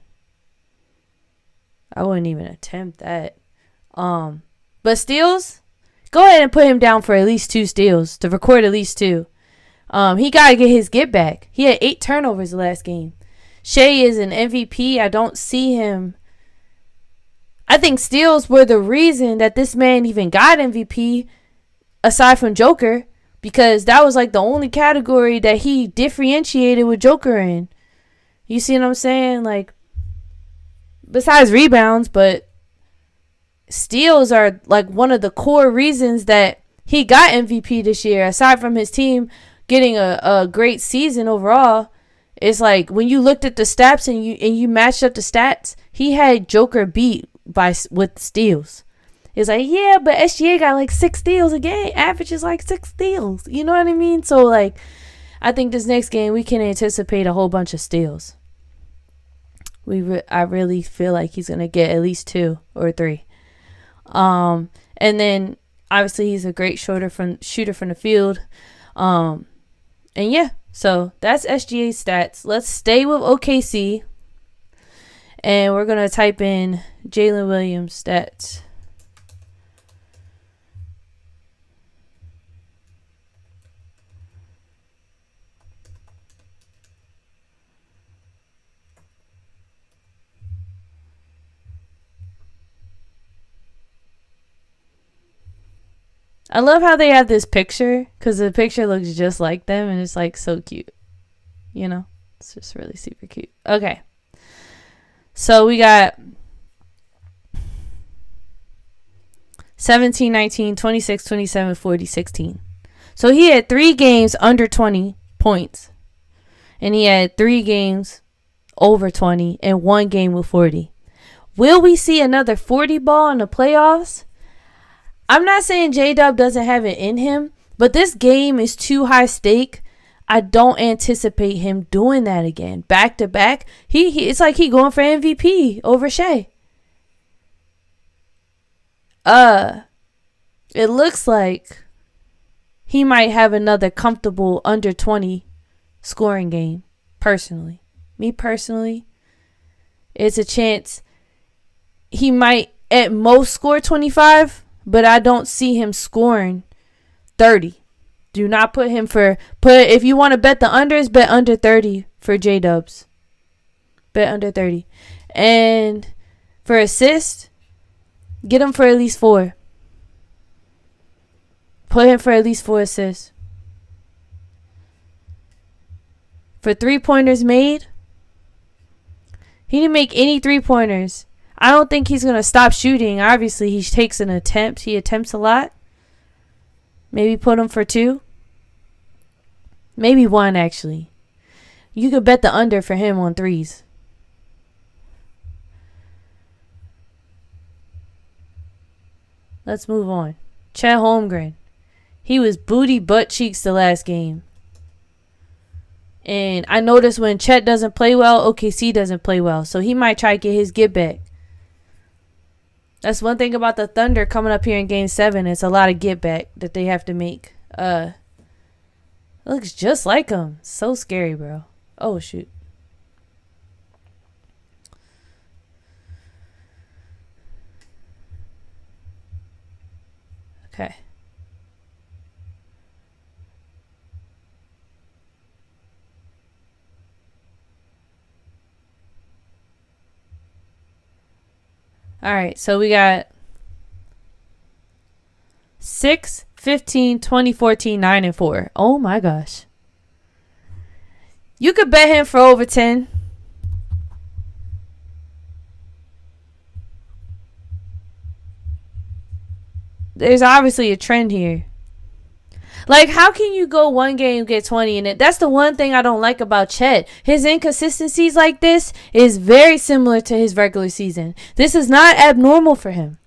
attempt that. But steals, go ahead and put him down for at least 2 steals, to record at least 2. He got to get his get back. He had 8 turnovers the last game. Shea is an MVP. I don't see him. I think steals were the reason that this man even got MVP, aside from Joker, because that was like the only category that he differentiated with Joker in. You see what I'm saying? Like, besides rebounds, but steals are like one of the core reasons that he got MVP this year, aside from his team getting a great season overall. It's like when you looked at the stats and you matched up the stats, he had Joker beat with steals. It's like, yeah, but SGA got like 6 steals a game. Average is like 6 steals. You know what I mean? So, like, I think this next game we can anticipate a whole bunch of steals. I really feel like he's going to get at least 2 or 3. And then, obviously, he's a great shooter from the field. And, yeah, so that's SGA's stats. Let's stay with OKC. And we're going to type in Jalen Williams stats. I love how they have this picture because the picture looks just like them and it's like so cute. You know, it's just really super cute. Okay. So we got 17, 19, 26, 27, 40, 16. So he had 3 games under 20 points. And he had 3 games over 20 and 1 game with 40. Will we see another 40 ball in the playoffs? I'm not saying J-Dub doesn't have it in him, but this game is too high stake. I don't anticipate him doing that again. Back to back. It's like he going for MVP over Shea. It looks like he might have another comfortable under 20 scoring game. Me personally, it's a chance he might at most score 25. But I don't see him scoring 30. Do not put him if you want to bet the unders, bet under 30 for J-Dubs. Bet under 30. And for assists, get him for at least 4. Put him for at least 4 assists. For 3-pointers made, he didn't make any 3-pointers. I don't think he's going to stop shooting. Obviously, he takes an attempt. He attempts a lot. Maybe put him for 2. Maybe 1, actually. You could bet the under for him on 3s. Let's move on. Chet Holmgren. He was booty butt cheeks the last game. And I noticed when Chet doesn't play well, OKC doesn't play well. So he might try to get his get back. That's one thing about the Thunder coming up here in Game 7. It's a lot of get back that they have to make. It looks just like him. So scary, bro. Oh, shoot. Okay. All right, so we got 6, 15, 20, 14, 9, and 4. Oh, my gosh. You could bet him for over 10. There's obviously a trend here. Like, how can you go one game get 20 in it? That's the one thing I don't like about Chet. His inconsistencies like this is very similar to his regular season. This is not abnormal for him.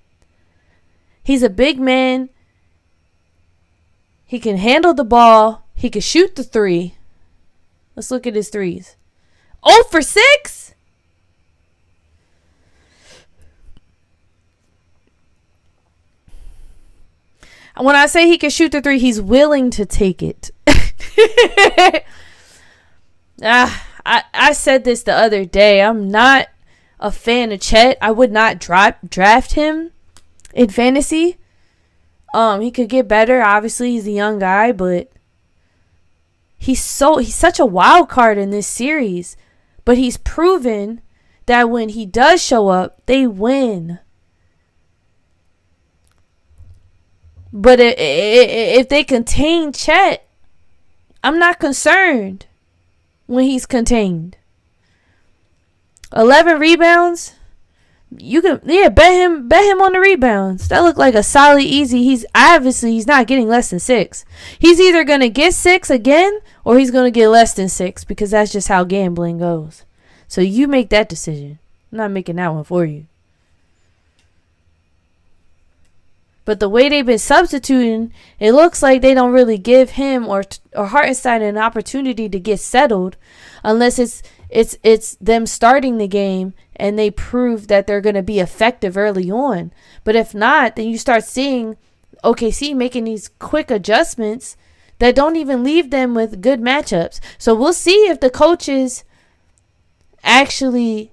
He's a big man. He can handle the ball. He can shoot the 3. Let's look at his 3s. 0 for 6? When I say he can shoot the 3, he's willing to take it. I said this the other day. I'm not a fan of Chet. I would not draft him in fantasy. He could get better. Obviously, he's a young guy, but he's such a wild card in this series. But he's proven that when he does show up, they win. But if they contain Chet, I'm not concerned when he's contained. 11 rebounds. You can bet him on the rebounds. That looked like a solid easy. He's not getting less than 6. He's either gonna get 6 again or he's gonna get less than 6 because that's just how gambling goes. So you make that decision. I'm not making that one for you. But the way they've been substituting, it looks like they don't really give him or Hartenstein an opportunity to get settled, unless it's them starting the game and they prove that they're going to be effective early on. But if not, then you start seeing OKC making these quick adjustments that don't even leave them with good matchups. So we'll see if the coaches actually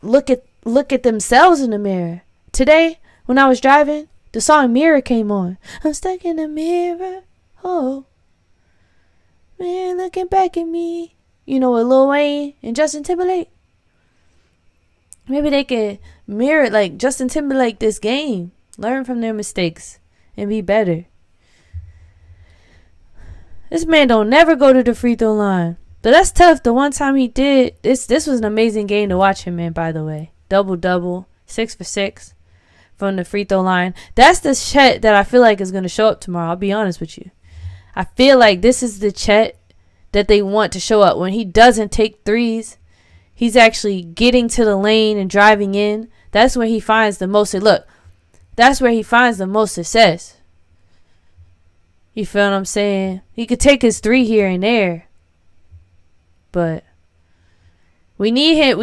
look at themselves in the mirror. Today, when I was driving, the song Mirror came on. I'm stuck in the mirror. Oh, man, looking back at me. You know, with Lil Wayne and Justin Timberlake. Maybe they could mirror like Justin Timberlake this game. Learn from their mistakes and be better. This man don't never go to the free throw line. But that's tough. The one time he did, this was an amazing game to watch him in, by the way. Double-double, 6 for 6 from the free throw line. That's the Chet that I feel like is going to show up tomorrow. I'll be honest with you. I feel like this is the Chet that they want to show up. When he doesn't take threes, he's actually getting to the lane and driving in. That's where he finds the most. Look, that's where he finds the most success. You feel what I'm saying? He could take his 3 here and there. But we need him.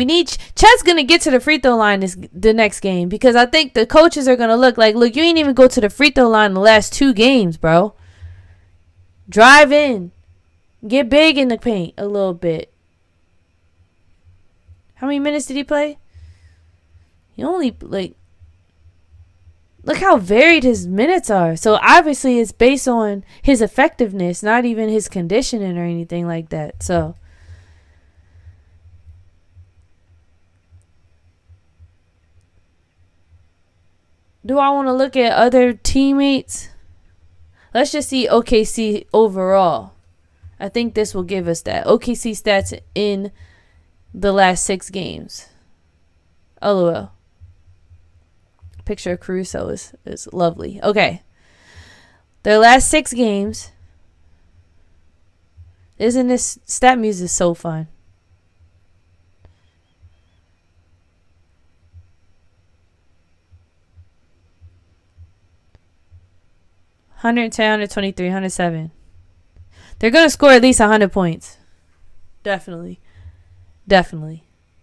Chet's going to get to the free throw line the next game, because I think the coaches are going to look, you ain't even go to the free throw line the last 2 games, bro. Drive in. Get big in the paint a little bit. How many minutes did he play? He only, look how varied his minutes are. So obviously it's based on his effectiveness, not even his conditioning or anything like that. So do I want to look at other teammates? Let's just see OKC overall. I think this will give us that. OKC stats in the last 6 games. LOL. Picture of Caruso is lovely. Okay. Their last 6 games. Isn't this stat music so fun? $110, $123, $107. They're going to score at least 100 points. Definitely.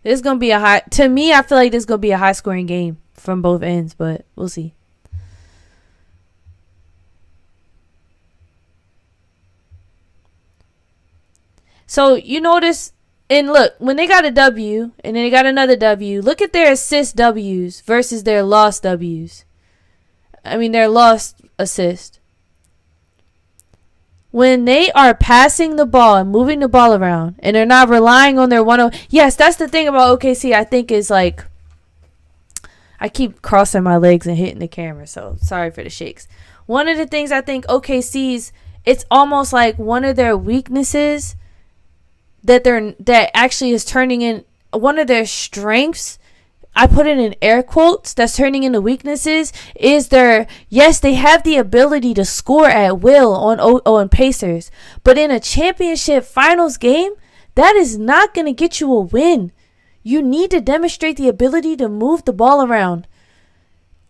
It's going to be a high... To me, I feel like this is going to be a high-scoring game from both ends, but we'll see. So, you notice... And look, when they got a W, and then they got another W, look at their assist Ws versus their lost Ws. I mean, their lost assist. When they are passing the ball and moving the ball around, and they're not relying on their 1-0. Yes, that's the thing about OKC. I think is like, I keep crossing my legs and hitting the camera, so sorry for the shakes. One of the things I think OKC's, it's almost like one of their weaknesses that actually is turning in one of their strengths. I put it in air quotes, that's turning into weaknesses, is yes, they have the ability to score at will on Pacers, but in a championship finals game, that is not going to get you a win. You need to demonstrate the ability to move the ball around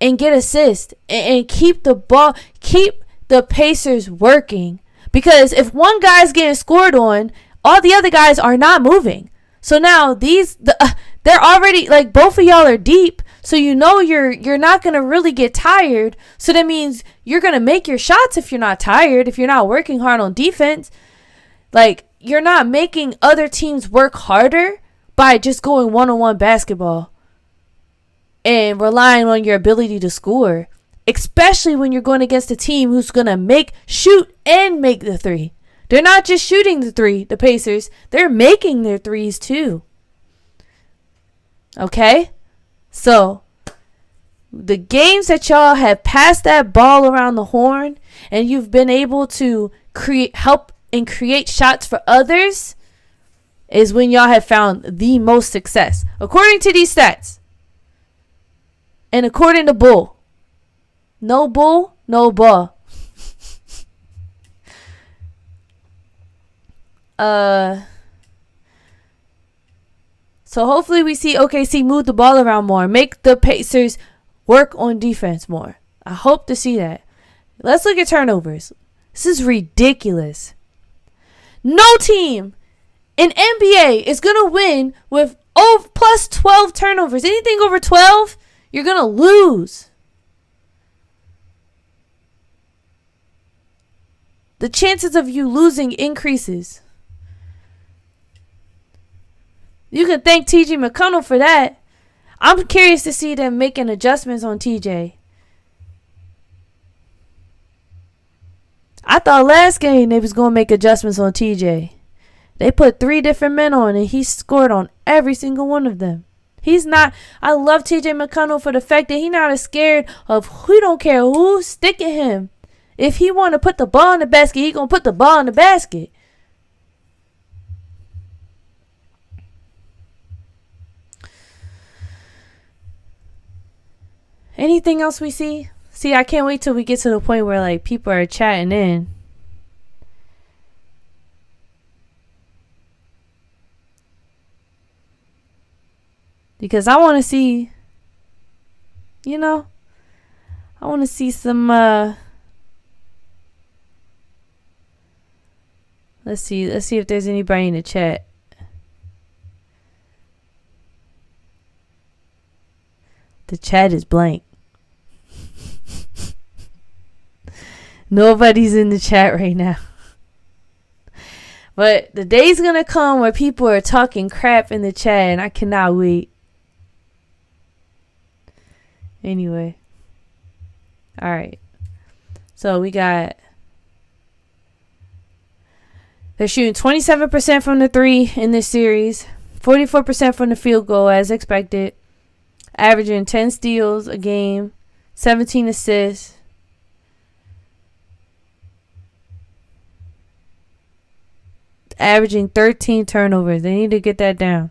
and get assists and keep the Pacers working, because if one guy's getting scored on, all the other guys are not moving. So now they're already, like, both of y'all are deep, so you know you're not going to really get tired. So that means you're going to make your shots if you're not tired, if you're not working hard on defense. Like, you're not making other teams work harder by just going one-on-one basketball and relying on your ability to score, especially when you're going against a team who's going to shoot and make the 3. They're not just shooting the 3, the Pacers. They're making their 3s too. Okay? So, the games that y'all have passed that ball around the horn and you've been able to help and create shots for others is when y'all have found the most success. According to these stats. And according to Bull. No bull, no ball. So hopefully we see OKC move the ball around more, make the Pacers work on defense more. I hope to see that. Let's look at turnovers. This is ridiculous. No team in NBA is going to win with plus 12 turnovers. Anything over 12, you're going to lose. The chances of you losing increases. You can thank TJ McConnell for that. I'm curious to see them making adjustments on TJ. I thought last game they was going to make adjustments on TJ. They put 3 different men on and he scored on every single one of them. I love TJ McConnell for the fact that he's not as scared of we don't care who's sticking him. If he want to put the ball in the basket, he going to put the ball in the basket. Anything else we see? See, I can't wait till we get to the point where like people are chatting in. Because I want to see, I want to see some, let's see if there's anybody in the chat. The chat is blank. Nobody's in the chat right now. But the day's gonna come where people are talking crap in the chat and I cannot wait. Anyway. Alright. So we got... They're shooting 27% from the 3 in this series. 44% from the field goal as expected. Averaging 10 steals a game. 17 assists. Averaging 13 turnovers. They need to get that down.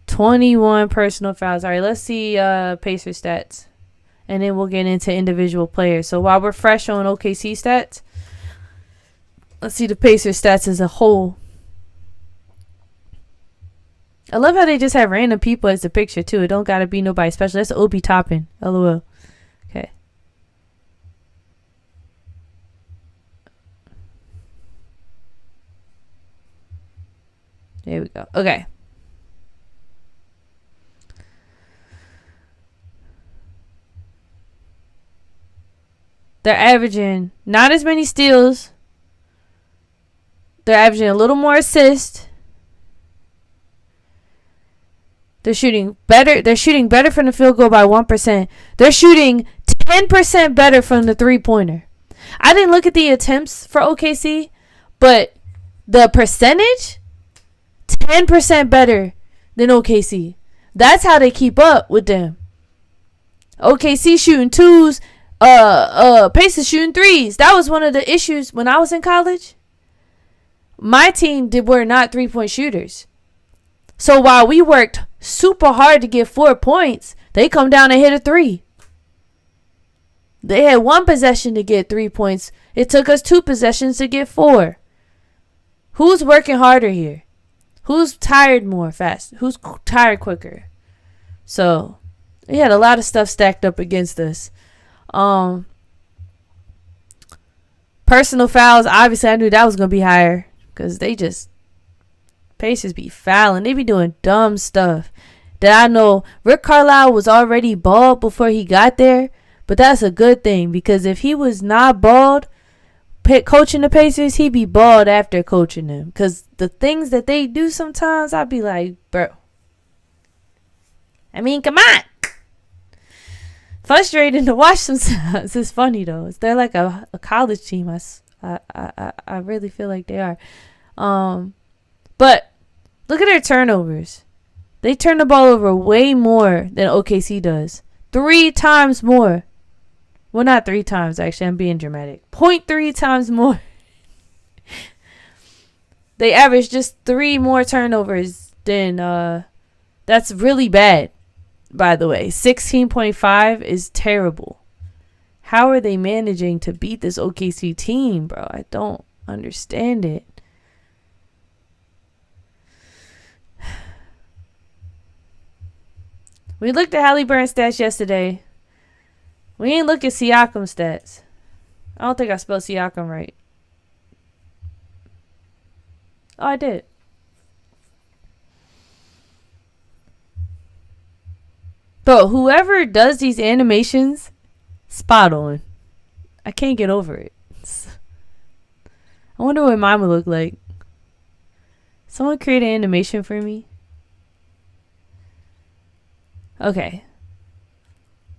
21 personal fouls. All right, let's see Pacers stats. And then we'll get into individual players. So while we're fresh on OKC stats, let's see the Pacers stats as a whole. I love how they just have random people as the picture, too. It don't got to be nobody special. That's Obi Toppin. LOL. Okay. There we go. Okay. They're averaging not as many steals. They're averaging a little more assists. They're shooting better. They're shooting better from the field goal by 1%. They're shooting 10% better from the three-pointer. I didn't look at the attempts for OKC, but the percentage, 10% better than OKC. That's how they keep up with them. OKC shooting 2s, Pacers shooting 3s. That was one of the issues when I was in college. My team were not 3-point shooters. So while we worked super hard to get 4 points, they come down and hit a 3. They had 1 possession to get 3 points. It took us 2 possessions to get 4. Who's working harder here? Who's tired more fast? Who's tired quicker? So, we had a lot of stuff stacked up against us. Personal fouls, obviously I knew that was going to be higher. Because they just, Pacers be fouling. They be doing dumb stuff. That I know Rick Carlisle was already bald before he got there. But that's a good thing. Because if he was not bald coaching the Pacers, he'd be bald after coaching them. Because the things that they do sometimes, I'd be like, bro. I mean, come on. Frustrating to watch sometimes. It's funny though. They're like a college team. I really feel like they are. But look at their turnovers. They turn the ball over way more than OKC does. 3 times more. Well, not 3 times, actually. I'm being dramatic. 0.3 times more. They average just 3 more turnovers than, that's really bad, by the way. 16.5 is terrible. How are they managing to beat this OKC team, bro? I don't understand it. We looked at Halliburton stats yesterday. We ain't look at Siakam stats. I don't think I spelled Siakam right. Oh, I did. Bro, whoever does these animations, spot on. I can't get over it. I wonder what mine would look like. Someone create an animation for me. Okay.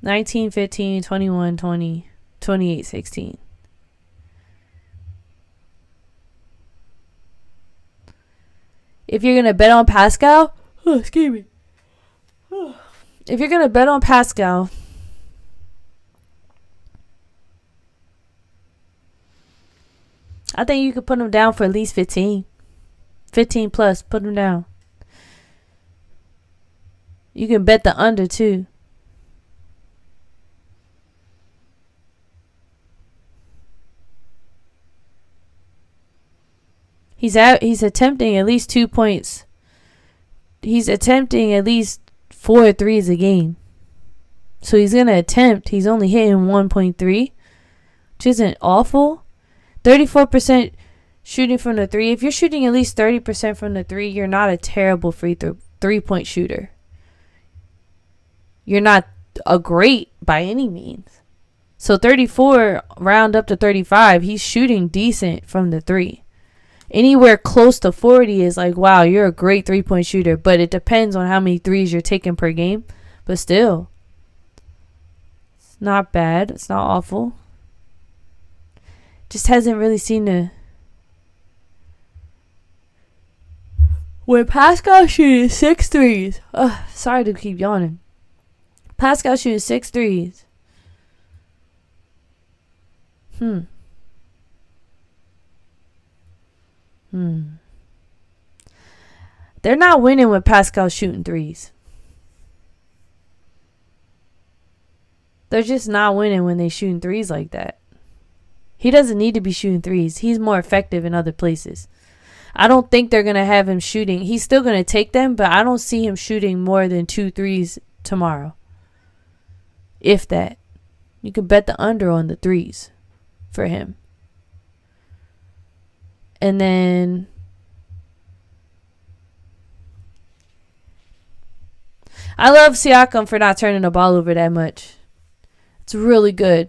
19, 15, 21, 20, 28, 16. If you're going to bet on Pascal, excuse me. If you're going to bet on Pascal, I think you could put him down for at least 15. 15 plus, put him down. You can bet the under too. He's attempting at least 2 points. He's attempting at least 4 threes a game. So he's going to attempt. He's only hitting 1.3, which isn't awful. 34% shooting from the 3. If you're shooting at least 30% from the 3, you're not a terrible three-point shooter. You're not a great by any means. So 34, round up to 35, he's shooting decent from the 3. Anywhere close to 40 is like, wow, you're a great three-point shooter. But it depends on how many threes you're taking per game. But still, it's not bad. It's not awful. Just hasn't really seen the... When Pascal shooting 6 threes. Sorry to keep yawning. Pascal shooting 6 threes. They're not winning with Pascal shooting threes. They're just not winning when they shooting threes like that. He doesn't need to be shooting threes. He's more effective in other places. I don't think they're going to have him shooting. He's still going to take them, but I don't see him shooting more than 2 threes tomorrow. If that. You can bet the under on the threes for him. And then I love Siakam for not turning the ball over that much. It's really good.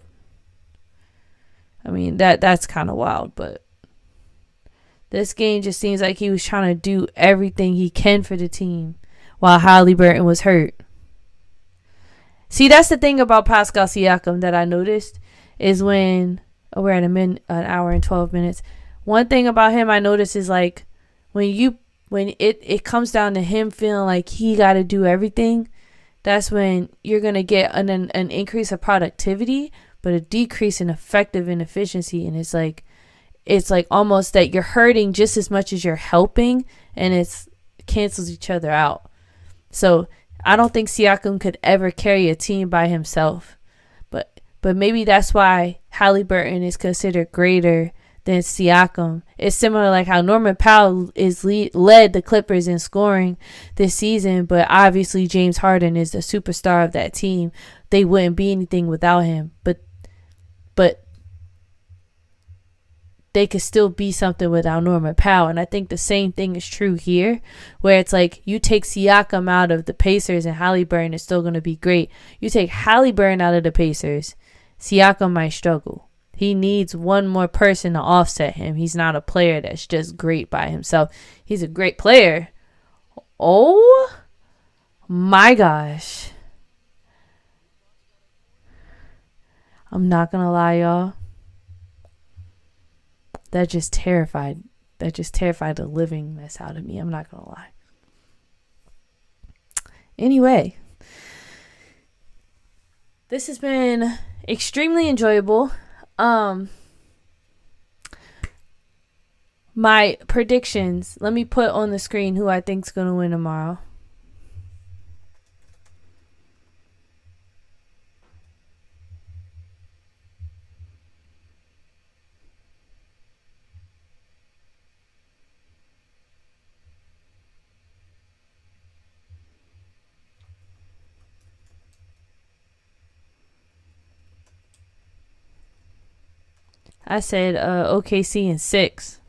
I mean, that's kind of wild, but this game just seems like he was trying to do everything he can for the team while Haliburton was hurt. See, that's the thing about Pascal Siakam that I noticed is when we're at an hour and 12 minutes. One thing about him I noticed is like when it comes down to him feeling like he got to do everything, that's when you're going to get an increase of productivity, but a decrease in effective and efficiency. And it's like almost that you're hurting just as much as you're helping, and it cancels each other out. So I don't think Siakam could ever carry a team by himself. But maybe that's why Haliburton is considered greater than Siakam. It's similar like how Norman Powell led the Clippers in scoring this season, but obviously James Harden is the superstar of that team. They wouldn't be anything without him. But they could still be something without Norman Powell. And I think the same thing is true here, where it's like you take Siakam out of the Pacers and Haliburton is still going to be great. You take Haliburton out of the Pacers, Siakam might struggle. He needs one more person to offset him. He's not a player that's just great by himself. He's a great player. Oh my gosh. I'm not going to lie, y'all. That just terrified the living mess out of me. I'm not going to lie. Anyway, this has been extremely enjoyable. My predictions. Let me put on the screen who I think's going to win tomorrow. I said OKC in 6.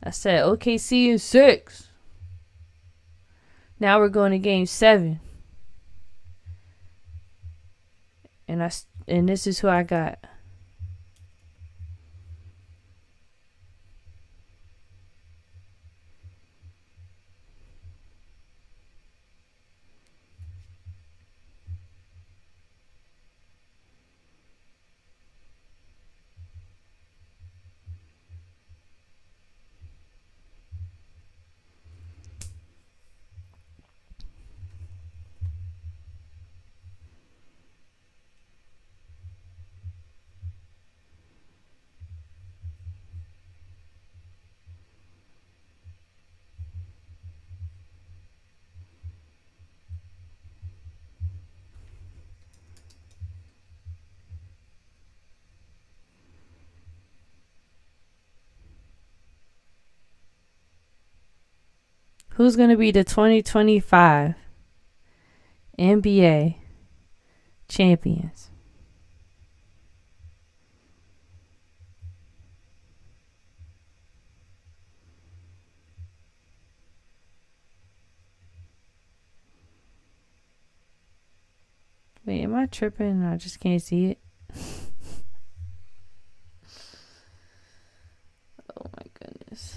I said OKC in 6. Now we're going to game 7. And this is who I got. Who's going to be the 2025 NBA champions? Wait, am I tripping? I just can't see it. Oh my goodness.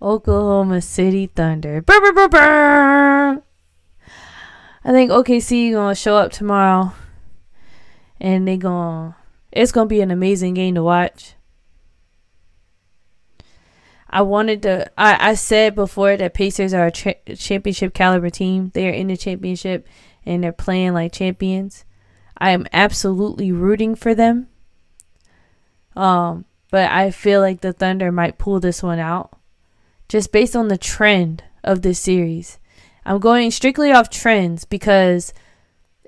Oklahoma City Thunder. Brr, brr, brr, brr. I think OKC gonna show up tomorrow, and it's gonna be an amazing game to watch. I said before that Pacers are a championship caliber team. They are in the championship and they're playing like champions. I am absolutely rooting for them. But I feel like the Thunder might pull this one out. Just based on the trend of this series. I'm going strictly off trends because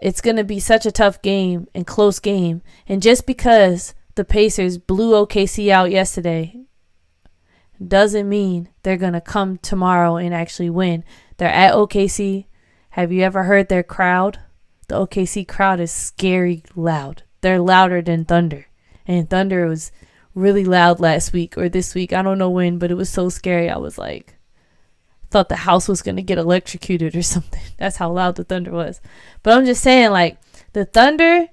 it's going to be such a tough game and close game. And just because the Pacers blew OKC out yesterday doesn't mean they're going to come tomorrow and actually win. They're at OKC. Have you ever heard their crowd? The OKC crowd is scary loud. They're louder than Thunder. And Thunder was really loud last week or this week. I don't know when, but it was so scary. I was like, thought the house was going to get electrocuted or something. That's how loud the Thunder was. But I'm just saying, like, the Thunder,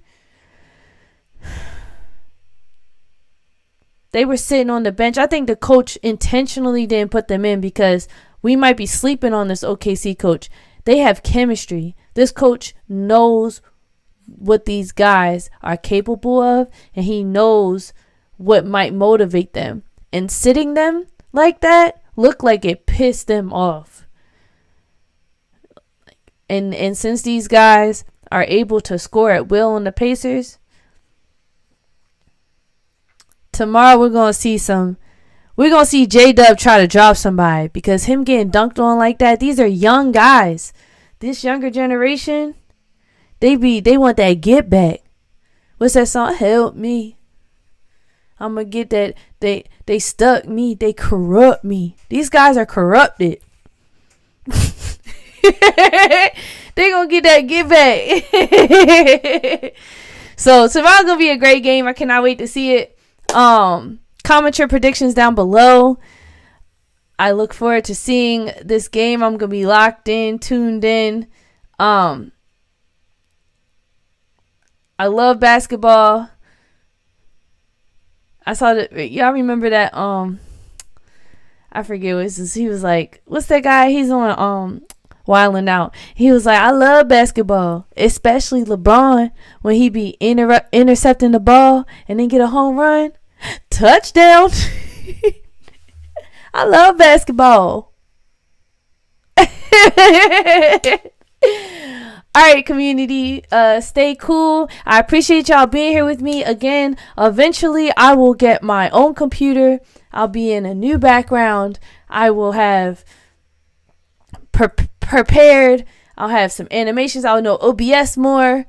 they were sitting on the bench. I think the coach intentionally didn't put them in because we might be sleeping on this OKC coach. They have chemistry. This coach knows what these guys are capable of, and he knows what might motivate them. And sitting them like that looked like it pissed them off. And since these guys are able to score at will on the Pacers, tomorrow we're gonna see J-Dub try to drop somebody, because him getting dunked on like that, these are young guys. This younger generation, they want that get back. What's that song? Help me. I'm going to get that. They stuck me. They corrupt me. These guys are corrupted. They going to get that get back. So tomorrow's going to be a great game. I cannot wait to see it. Comment your predictions down below. I look forward to seeing this game. I'm going to be locked in, tuned in. I love basketball. I saw that. Y'all remember that? I forget what it was. He was like, what's that guy? He's on Wildin' Out. He was like, I love basketball, especially LeBron when he be intercepting the ball and then get a home run, touchdown. I love basketball. All right, community, stay cool. I appreciate y'all being here with me again. Eventually, I will get my own computer. I'll be in a new background. I will have prepared. I'll have some animations. I'll know OBS more.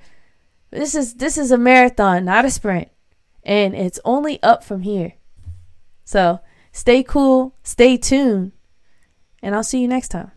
This is a marathon, not a sprint. And it's only up from here. So stay cool, stay tuned, and I'll see you next time.